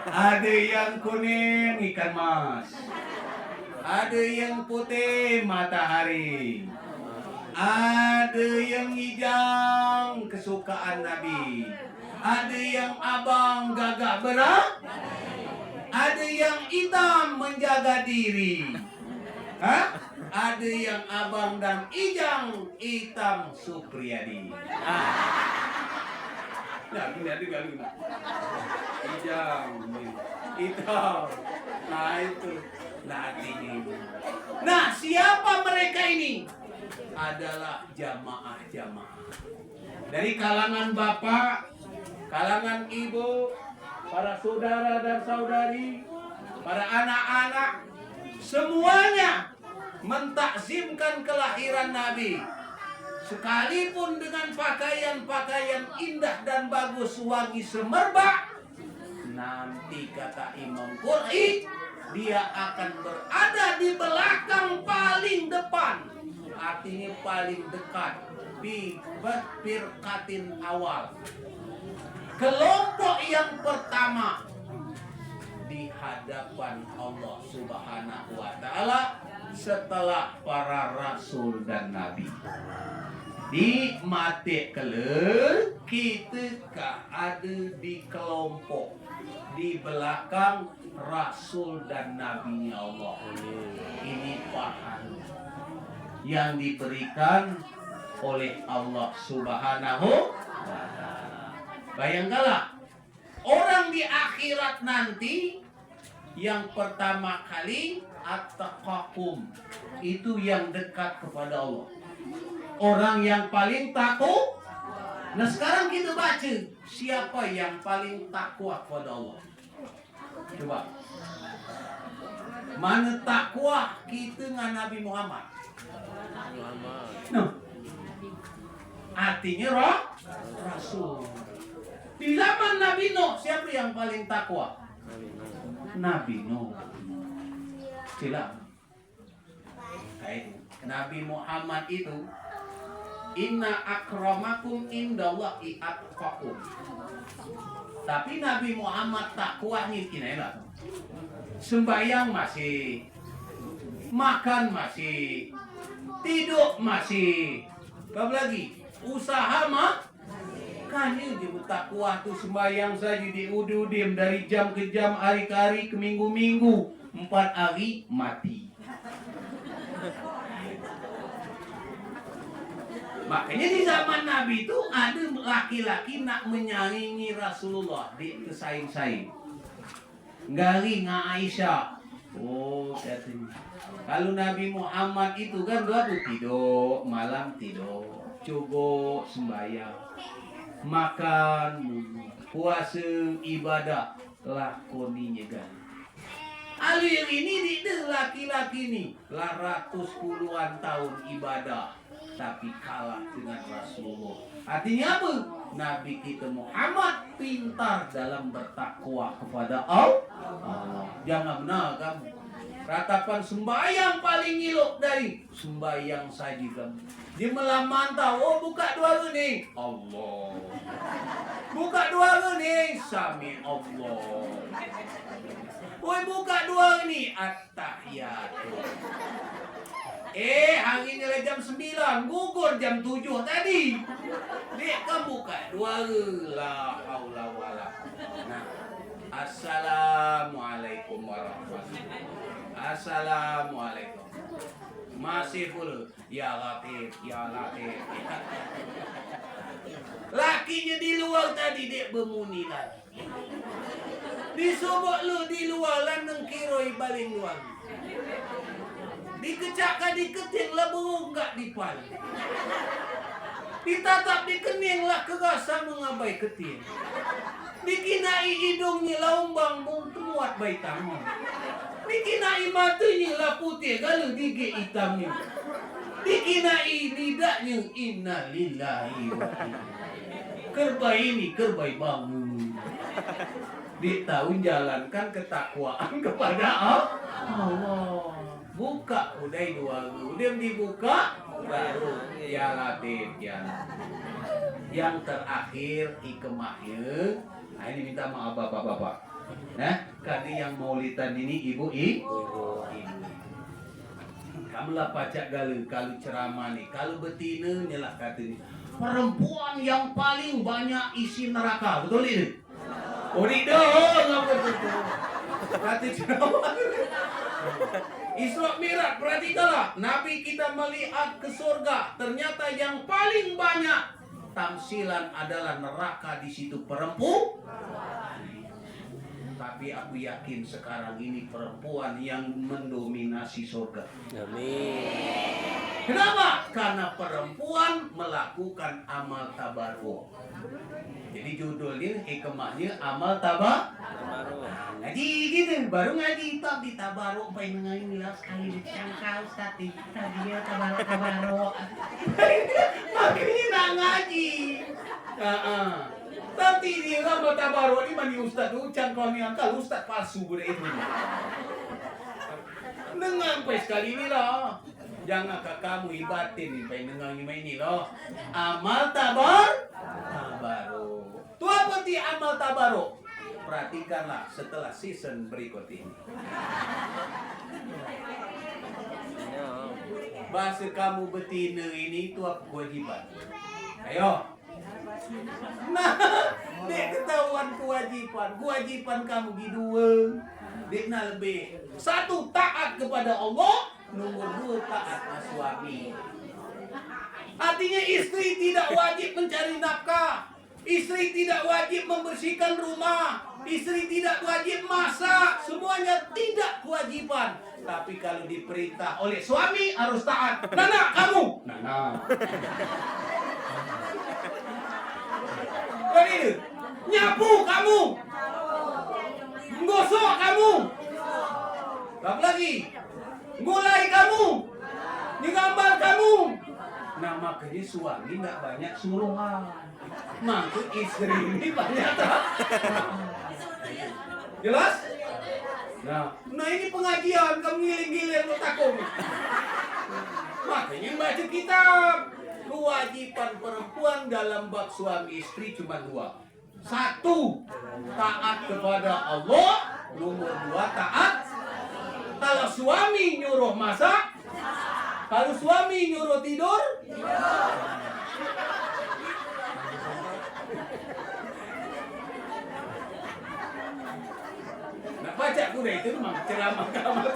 Ada yang kuning ikan mas. Ada yang putih matahari. Ada yang hijau kesukaan Nabi. Ada yang abang gagak berat. Ada yang hitam menjaga diri. Ada yang abang dan ijang, hitam Supriyadi. Nah, gini ada kali nak. Ijang, hitam. Nah itu, nantinya. Nah, siapa mereka ini? Adalah jamaah-jamaah. Dari kalangan bapak, kalangan ibu, para saudara dan saudari, para anak-anak, semuanya mentakzimkan kelahiran Nabi. Sekalipun dengan pakaian-pakaian indah dan bagus, wangi semerbak, nanti kata Imam Qur'i, dia akan berada di belakang paling depan. Artinya paling dekat di firqatin awal. Kelompok yang pertama di hadapan Allah Subhanahu wa taala setelah para rasul dan nabi. Di mati kelel kita ada di kelompok di belakang rasul dan nabinya Allah. Ini pahala yang diberikan oleh Allah Subhanahu wa taala. Bayangkanlah orang di akhirat nanti yang pertama kali at-taqakum, itu yang dekat kepada Allah. Orang yang paling takut. Nah sekarang kita baca siapa yang paling takwa kepada Allah. Coba. Mana takwa kita dengan Nabi Muhammad? Nah, artinya Rasul. Di zaman Nabi Nuh, siapa yang paling takwa? Nabi Nuh. Sila. Nabi Muhammad itu, inna akramakum indallahi atqakum. Tapi Nabi Muhammad takwanya ini lah. Sembayang masih, makan masih, tidur masih, apa lagi? Usaha mah kan ini takwa tuh sembahyang saja diudim dari jam ke jam, hari ke hari, ke minggu-minggu, 4 hari mati. Makanya di zaman Nabi itu ada laki-laki nak menyaingi Rasulullah, di kesaing-saing. Gali Aisyah. Oh, katanya. Kalau Nabi Muhammad itu kan dua tidur, malam tidur, coba sembahyang, makan, puasa, ibadah, lakoninya kan. Alir ini di laki-laki nih, lah ratus puluhan tahun ibadah, tapi kalah dengan Rasulullah. Artinya apa? Nabi kita Muhammad pintar dalam bertakwa kepada Allah. Jangan benar kamu. Ratapan sembahyang paling elok dari sembahyang saja kamu. Dia melamantau, oh buka dua ni, Allah. Buka dua ni, Sami Allah. Woi buka dua ni, At-Tahiyatu. Hari ini jam 9, gugur jam 7 tadi. Dek kamu buka dua la haula wala. Nah, assalamualaikum warahmatullahi. Assalamualaikum. Masih full. Ya Latif, ya Latif. Lakinya di luar tadi dek bermuni lagi. Disobok lu di luar landeng kiroi baling luar. Dikecakkan diketing lah berunggak di pal. Ditatap di kening lah kerasa mengabai keting. Dikinai hidungnya lah umbang temuat bayi tamu. Dikinai matanya lah putih galau gigi hitamnya. Dikinai lidahnya innalillahi wa inna. Kerbai ini kerbai bangun. Di tahun jalankan ketakwaan kepada Allah. Buka udah dua udah dibuka baru ya Latif ya. Yang terakhir ikemahnya. Nah ini minta maaf bapak-bapak. Nah, karena yang maulidan ini ibu. Kamu lah pacak galau kalau ceramah nih, kalau betina nyelah katanya. Perempuan yang paling banyak isi neraka, betul ini? Oh tidak, ngapa betul? Kata ceramah. Isra Mi'raj, perhatikanlah. Nabi kita melihat ke surga. Ternyata yang paling banyak tamsilan adalah neraka, di situ perempuan. Tapi aku yakin sekarang ini perempuan yang mendominasi surga. Amin. Kenapa? Karena perempuan melakukan amal tabarruk. Jadi judulnya, hikmahnya amal tabarruk. Ngaji gitu, baru ngaji tapi tabarruk pengen ngelas sekali dicangkal tadi dia tabarruk. Makanya nak ngaji. Tapi dia amal tabarruk ini mani ustaz tu cangkaunya kalau ustaz palsu bude itu. Dengar pas sekali ini loh. Jangan kamu ibatin pengen dengar ini loh. Amal tabarruk. Tu apa ti amal tabarruk? Perhatikanlah setelah season berikut ini. Bahasa kamu betina ini itu apa kewajiban? Ayo. Nah, dek ketahuan kewajiban kamu dua. Dek nak lebih. Satu, taat kepada Allah. Nomor dua, taat suami. Artinya istri tidak wajib mencari nafkah. Istri tidak wajib membersihkan rumah. Istri tidak wajib masak. Semuanya tidak kewajiban. Tapi kalau diperintah oleh suami harus taat. Nana, kamu. Nana. Ini, nyapu kamu. Menggosok kamu. Apa lagi? Gulai kamu. Digambar kamu. Nah makanya suami nggak banyak suruhan. Maksud istri ini banyak tak? Jelas? Nah ini pengajian kamu giling-giling lo takut. Makanya baca kitab. Kewajiban perempuan dalam bab suami istri cuma dua. Satu, taat kepada Allah. Nomor dua, taat. Kalau suami nyuruh masak, kalau suami nyuruh tidur, nah baca kuda itu memang ceramah kamu.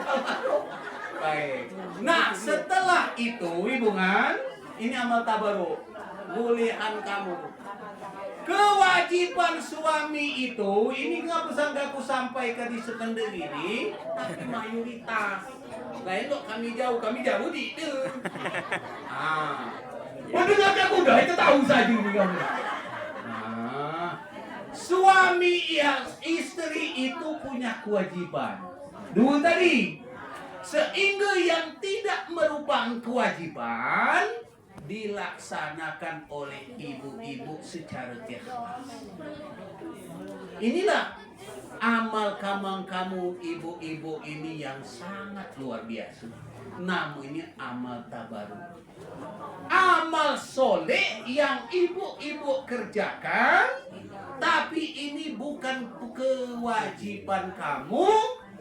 Baik. Nah setelah itu hubungan ini amal tabarruk. Mulihan kamu. Kewajiban suami itu ini nggak aku sampaikan di sekender ini, tapi mayoritas. Lain kok kami jauh di itu. Mendengar aku udah itu tahu saja ini kamu. Suami yang istri itu punya kewajiban. Dua tadi. Sehingga yang tidak merupakan kewajiban dilaksanakan oleh ibu-ibu secara ikhlas. Inilah amal kamu ibu-ibu ini yang sangat luar biasa. Namun ini amal tabarruk. Amal soleh yang ibu-ibu kerjakan, tapi ini bukan kewajiban kamu,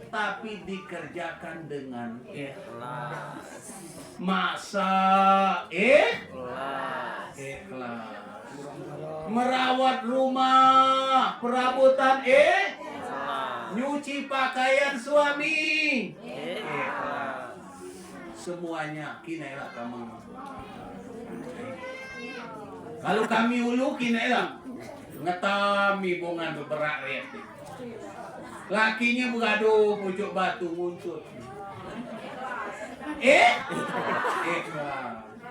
tapi dikerjakan dengan ikhlas. Masak ikhlas. Merawat rumah, perabotan nyuci pakaian suami ikhlas. Semuanya kinailah kamu. Kalau kami ulu kinailah ngetami bungan beberak reaksi. Lakinya bergaduh pucuk batu muncul.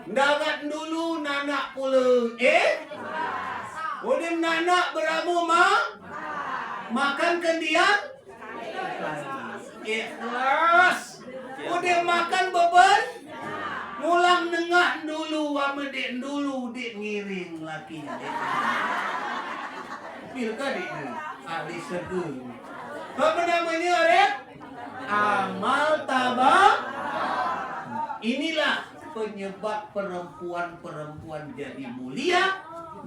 Dagat dulu nanak pula. Udah nanak beramu makan kendian. Ikhlas. Udah makan beban. Mulang nengah dulu sama dek dulu dek ngiring lakinya. Pilkah dek ni ahli sergul. Apa namanya Arif? Amal tabarruk. Inilah penyebab perempuan-perempuan jadi mulia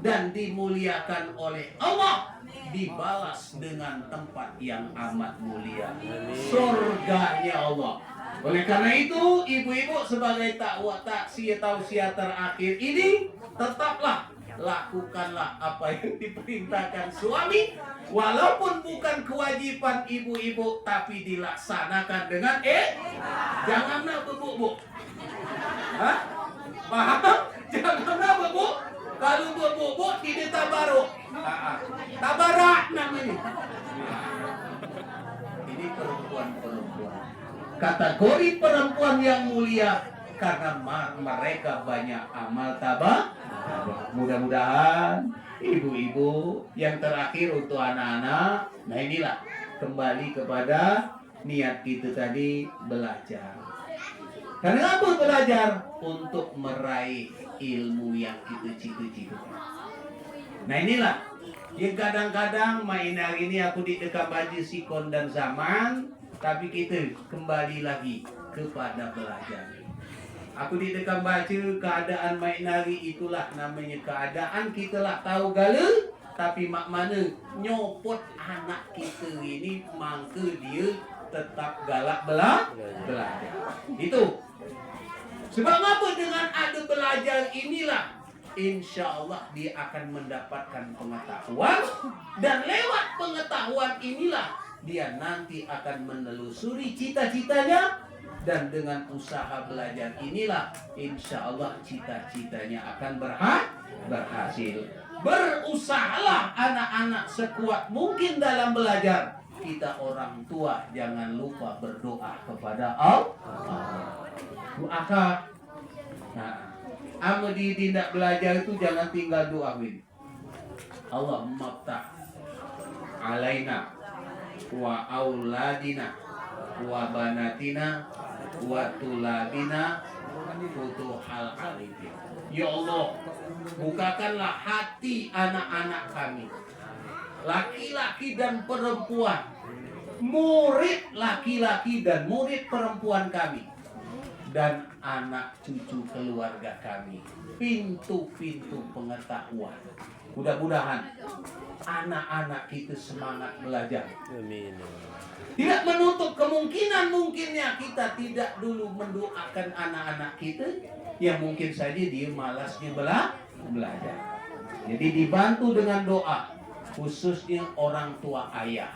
dan dimuliakan oleh Allah, dibalas dengan tempat yang amat mulia, surganya Allah. Oleh karena itu, ibu-ibu sebagai tausiah terakhir ini tetaplah lakukanlah apa yang diperintahkan suami, walaupun bukan kewajiban ibu-ibu, tapi dilaksanakan dengan janganlah bebuk-buk. Hah? Paham? Janganlah bebuk. Kalau bebuk-buk tidak tabaruk. Tabarak namanya. Ini perempuan-perempuan. Kategori perempuan yang mulia karena mereka banyak amal tabah. Mudah-mudahan ibu-ibu yang terakhir untuk anak-anak. Nah inilah kembali kepada niat kita tadi, belajar. Karena apa belajar? Untuk meraih ilmu yang kita cita-citakan. Nah inilah yang kadang-kadang main hari ini aku di dekat baju sikon dan zaman, tapi kita kembali lagi kepada belajar. Aku di dekat baca keadaan main hari itulah namanya keadaan kita lah tahu gala, tapi mak mana nyopot anak kita ini mangka dia tetap galak belajar. Itu. Sebab apa dengan ada belajar inilah insya Allah dia akan mendapatkan pengetahuan, dan lewat pengetahuan inilah dia nanti akan menelusuri cita-citanya, dan dengan usaha belajar inilah insya Allah cita-citanya akan berhasil. Berusahalah anak-anak sekuat mungkin dalam belajar. Kita orang tua jangan lupa berdoa kepada Allah. Doakan. Nah, di tindak belajar itu jangan tinggal doa ini. Allahumma ftah alaina wa auladina wa banatina wa tulabina futuhal arifin. Ya Allah, bukakanlah hati anak-anak kami, laki-laki dan perempuan, murid laki-laki dan murid perempuan kami, dan anak cucu keluarga kami, pintu-pintu pengetahuan. Mudah-mudahan anak-anak kita semangat belajar. Amin. Tidak menutup kemungkinan mungkinnya kita tidak dulu mendoakan anak-anak kita yang mungkin saja dia malasnya belajar. Jadi dibantu dengan doa, khususnya orang tua ayah.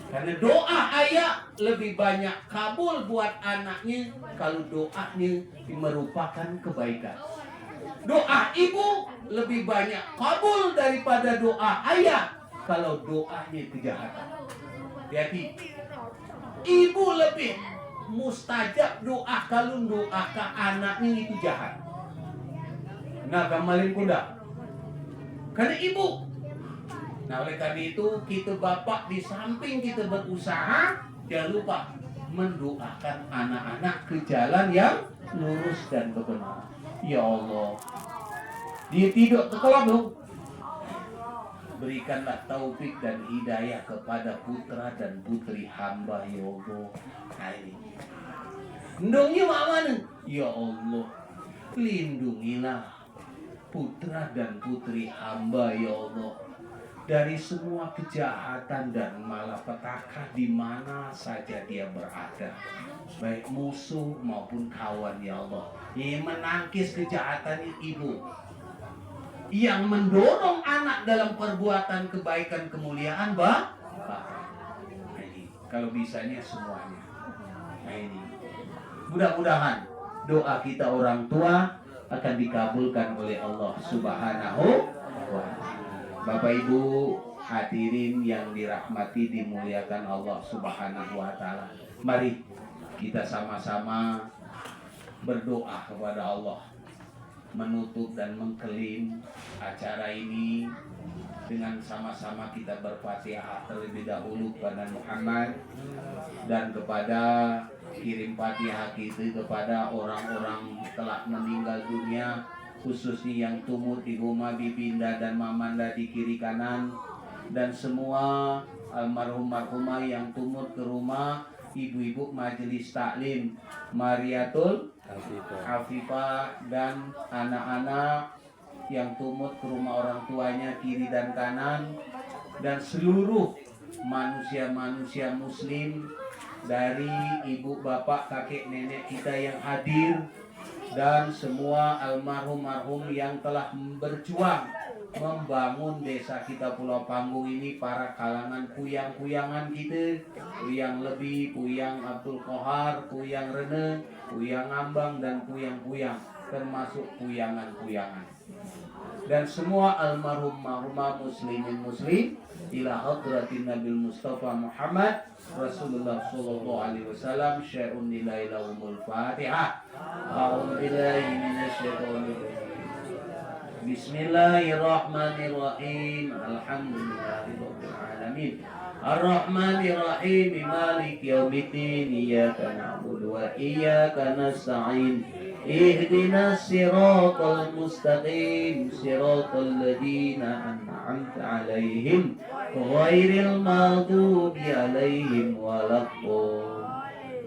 Karena doa ayah lebih banyak kabul buat anaknya kalau doanya merupakan kebaikan. Doa ibu lebih banyak kabul daripada doa ayah kalau doanya kejahatan. Jadi ibu lebih mustajab doa kalau doa ke anaknya itu jahat. Nah, kamalin kuda. Karena ibu. Nah, oleh karena itu kita bapak di samping kita berusaha, jangan lupa mendoakan anak-anak ke jalan yang lurus dan benar. Ya Allah, dia tidak terkelabuk. Berikanlah taufik dan hidayah kepada putra dan putri hamba, ya Allah. Nah ini. Lindungi mana? Ya Allah, lindungilah putra dan putri hamba, ya Allah, dari semua kejahatan dan malapetaka di mana saja dia berada, baik musuh maupun kawan, ya Allah. Yang menangkis kejahatan ibu, yang mendorong anak dalam perbuatan kebaikan kemuliaan, Nah ini, kalau bisanya semuanya. Nah ini, mudah-mudahan doa kita orang tua akan dikabulkan oleh Allah Subhanahu wa Ta'ala. Bapak Ibu hadirin yang dirahmati dimuliakan Allah Subhanahu wa Ta'ala. Mari kita sama-sama berdoa kepada Allah, menutup dan mengkelim acara ini dengan sama-sama kita berfatihah terlebih dahulu kepada Muhammad, dan kepada kirim fatihah kita kepada orang-orang telah meninggal dunia, khususnya yang tumut di rumah Bibinda dan Mamanda di kiri kanan, dan semua almarhum-marhumah yang tumut ke rumah ibu-ibu majelis taklim Mariatul Afifah, dan anak-anak yang tumut ke rumah orang tuanya kiri dan kanan, dan seluruh manusia-manusia muslim dari ibu bapak kakek nenek kita yang hadir, dan semua almarhum-marhum yang telah berjuang membangun desa kita Pulau Panggung ini para kalangan kuyang-kuyangan kita, Kuyang Lebih, Kuyang Abdul Kohar, Kuyang Rene, Kuyang Ngambang dan kuyang-kuyang, termasuk kuyangan-kuyangan. Dan semua almarhum marhumah muslimin muslim ila hadratin Nabil Mustafa Muhammad Rasulullah sallallahu alaihi wasallam syai'un nilai lahumul Fatihah. A'udzu billahi minasyaitonir rajim. Bismillahirrahmanirrahim. Alhamdulillahirabbil alamin. Ar-Rahmanir-Rahim. Maliki yaumiddin. Iyyaka na'budu wa iyyaka nasta'in. Ihdinas siratal mustaqim. Siratal ladzina an'amta 'alaihim ghairil maghdubi 'alaihim waladdallin.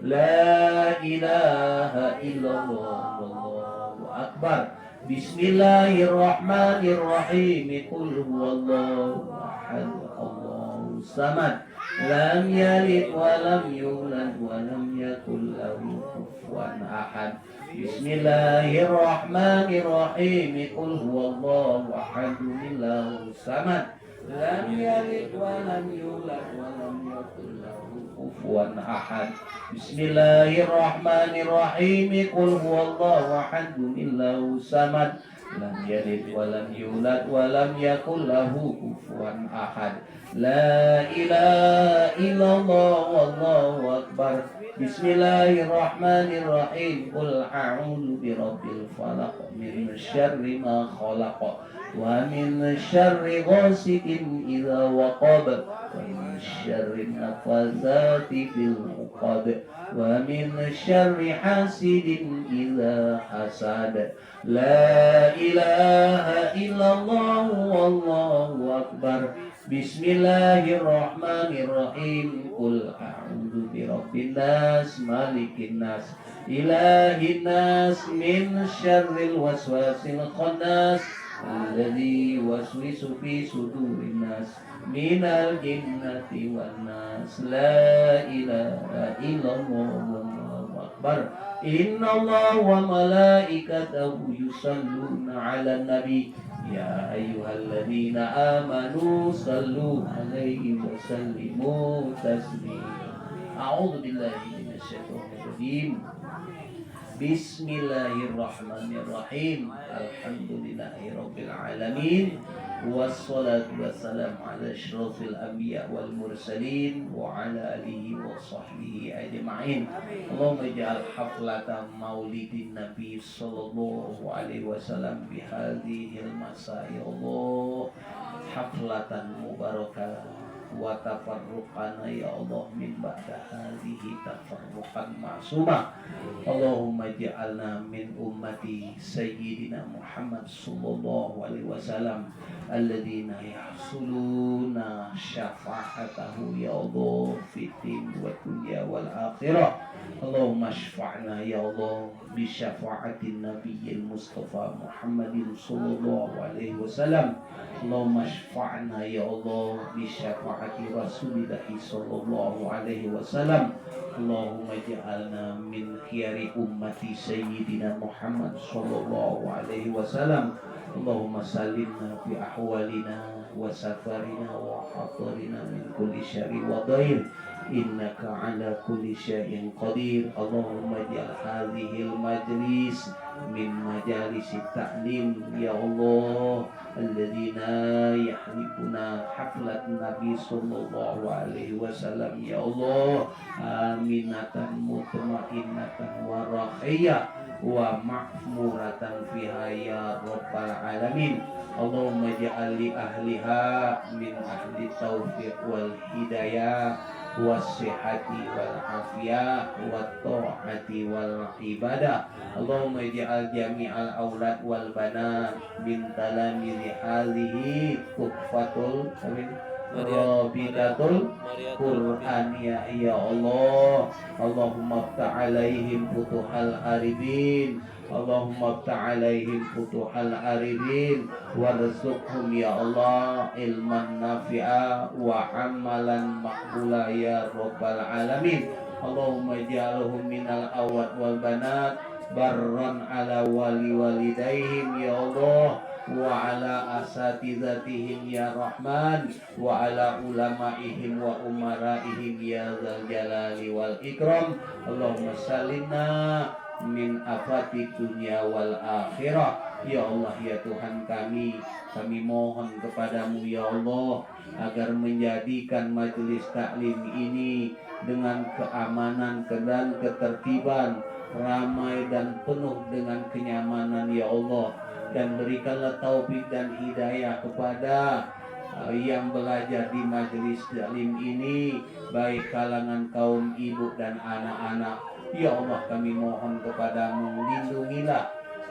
La ilaha illallah wallahu akbar. Bismillahirrahmanirrahim. Qul huwallahu ahad. Allahus samad. Lam yalid wa lam yulad wa lam yakul lahu kufuwan ahad. Bismillahirrahmanirrahim. Qul huwallahu ahad. Allahus samad. Lam yalid wa lam yulad wa lam yakul lahu kufuwan ahad. Bismillahirrahmanirrahim. Qul huwallahu ahad. Allahus samad. Lam yalid wa lam yulad wa lam yakul lahu kufuwan ahad. La ilaha illallah wallahu akbar. Bismillahirrahmanirrahim. Qul a'udzu birabbil falaq min syarri ma khalaq wa min syarri ghasikin idza waqab wa min syarri nafasati fil 'uqad wa min syarri hasidin idza hasad. La ilaha illallah wallahu akbar. Bismillahirrahmanirrahim. Qul a'udzu birabbin nas, malikin nas, ilahin nas, min syarril waswasil khannas, alladzi waswisu fi sudurin nas, minal jinnati wan nas. La ilaha illallah wallahu akbar. Innallaha wa malaikatahu yusalluna 'alan nabi. Ya ayyuhalladzina amanu sallu 'alaihi wa sallimu taslima. A'udzu billahi minasyaitonir rajim. Bismillahirrahmanirrahim. Alhamdulillahirabbil alamin. Wassalatu wassalamu ala asyrafil anbiya wal mursalin wa ala alihi wa sahbihi ajma'in. Allahumma ij'al haflatan maulidin nabi sallallahu alaihi wasallam bi hadhil masa ya Allah haflatan mubarakah wa tafarruqana ya Allah min ba'da hadhihi tafarruqan ma'suma. Allahumma ij'alna min ummati sayyidina Muhammad sallallahu alaihi wasallam alladzina yahsuluna syafa'atahu ya Allah fitin wa dunya wal akhirah. Allahumma syfa'na ya Allah bi syafa'atin nabiyil mustafa Muhammadin sallallahu alaihi wasallam. Allahumma syfa'na ya Allah bi syafa'ati Rasulillah sallallahu alaihi wasallam. Allahumma ij'alna min khiyari ummati sayyidina Muhammad sallallahu alaihi wasallam. Allahumma salimna fi ahwalina wa safarina wa hadarina min kulli syarri wa dhair. Innaka ala kulli syai'in qadir. Allahumma ij'al hadhil majlis min majalis ta'lim ya Allah alladzina yahlifuna haflat nabi sallallahu alaihi wasallam ya Allah aminatan mutmainnatan wa rahiyah wa ma'muratan fiha ya rabbal alamin. Allahumma ja'al li ahliha min ahli taufiq wal hidayah was-sihhati wal afiyah wat ta'ati wal ibadah. Allahumma ij'al jami'al aulad wal banat min talamizi hadhihi tuhfatul Rabidatul Qur'an ya Allah. Allahumma aftah alaihim futuhal arifin. Allahumma aftah alaihim futuhal arifin warzuqhum ya Allah ilman nafi'a wa amalan maqbula ya rabbal alamin. Allahumma ij'alhum minal awad wal banat barran ala wali walidaihim ya Allah wa ala asatizatihim ya Rahman, wa ala ulamaihim wa umaraihim ya Dzal Jalali wal Ikram. Allahumma salimna min afati dunya wal akhirah. Ya Allah, ya Tuhan kami mohon kepadamu ya Allah agar menjadikan majelis taklim ini dengan keamanan dan ketertiban, ramai dan penuh dengan kenyamanan ya Allah, dan berikanlah taufik dan hidayah kepada yang belajar di majelis taklim ini, baik kalangan kaum ibu dan anak-anak. Ya Allah, kami mohon kepadamu, lindungilah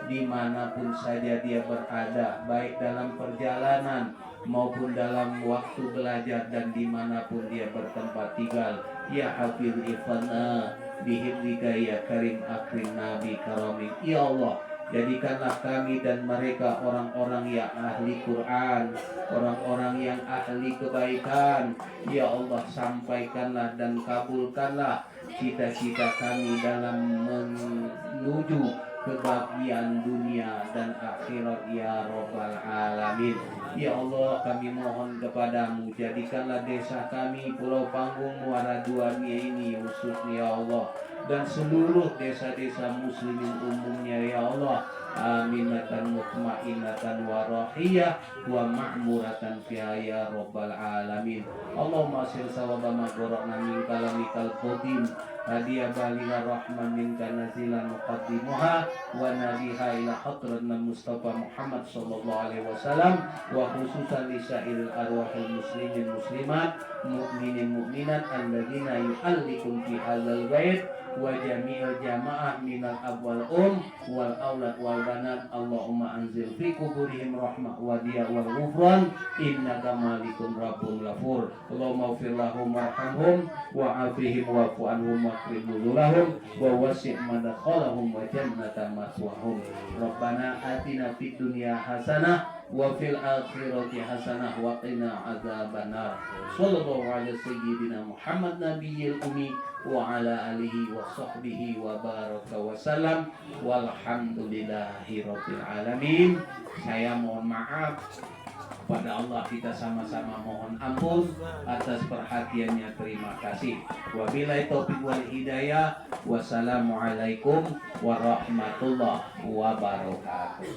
dimanapun saja dia berada, baik dalam perjalanan maupun dalam waktu belajar dan dimanapun dia bertempat tinggal. Ya Hafiz Ifana bihibdika ya Karim Akrim Nabi Karamik. Ya Allah, jadikanlah kami dan mereka orang-orang yang ahli Quran, orang-orang yang ahli kebaikan. Ya Allah, sampaikanlah dan kabulkanlah cita-cita kami dalam menuju kebahagiaan dunia dan akhirat ya Rabbal Alamin. Ya Allah, kami mohon kepadamu, jadikanlah desa kami Pulau Panggung Muara Duania ini khususnya ya Allah, dan seluruh desa-desa muslimin umumnya ya Allah, aminatan mutmainatan wa rahiyah wa ma'muratan fiha ya Rabbal Alamin. Allahumma sil sawaba ma qara'na min kalamikal qadim hadiya balila rahman minka nazilan muqaddimuha wa nabiha ila hadratina Mustafa Muhammad sallallahu alaihi wasallam, wa khususan lisairil arwahil muslimin muslimat mu'minin mu'minat alladzina yu'allikum fi hadzal bait wa jami'il jamaah minal abwal wal aulad wal banat. Allahumma anzil fi kuburihim rahmah wa diya wal ghufran innaka malikun rabbun ghafur. Allahumma ighfir lahum warhamhum wa afihim wa afu anhum wa akrim nuzulahum wa wasi' madkhalahum wa jannata maswahum. Rabbana atina fid dunya hasanah wa fil akhirati hasanah wa qina adzabannar. Sallallahu ala sayyidina Muhammad nabiyil ummi wa ala alihi wa sahbihi wa baraka wa salam, walhamdulillahi rabbil alamin. Saya mohon maaf pada Allah, kita sama-sama mohon ampun atas perhatiannya. Terima kasih. Wabillahi taufiq wal hidayah. Wassalamualaikum warahmatullahi wabarakatuh.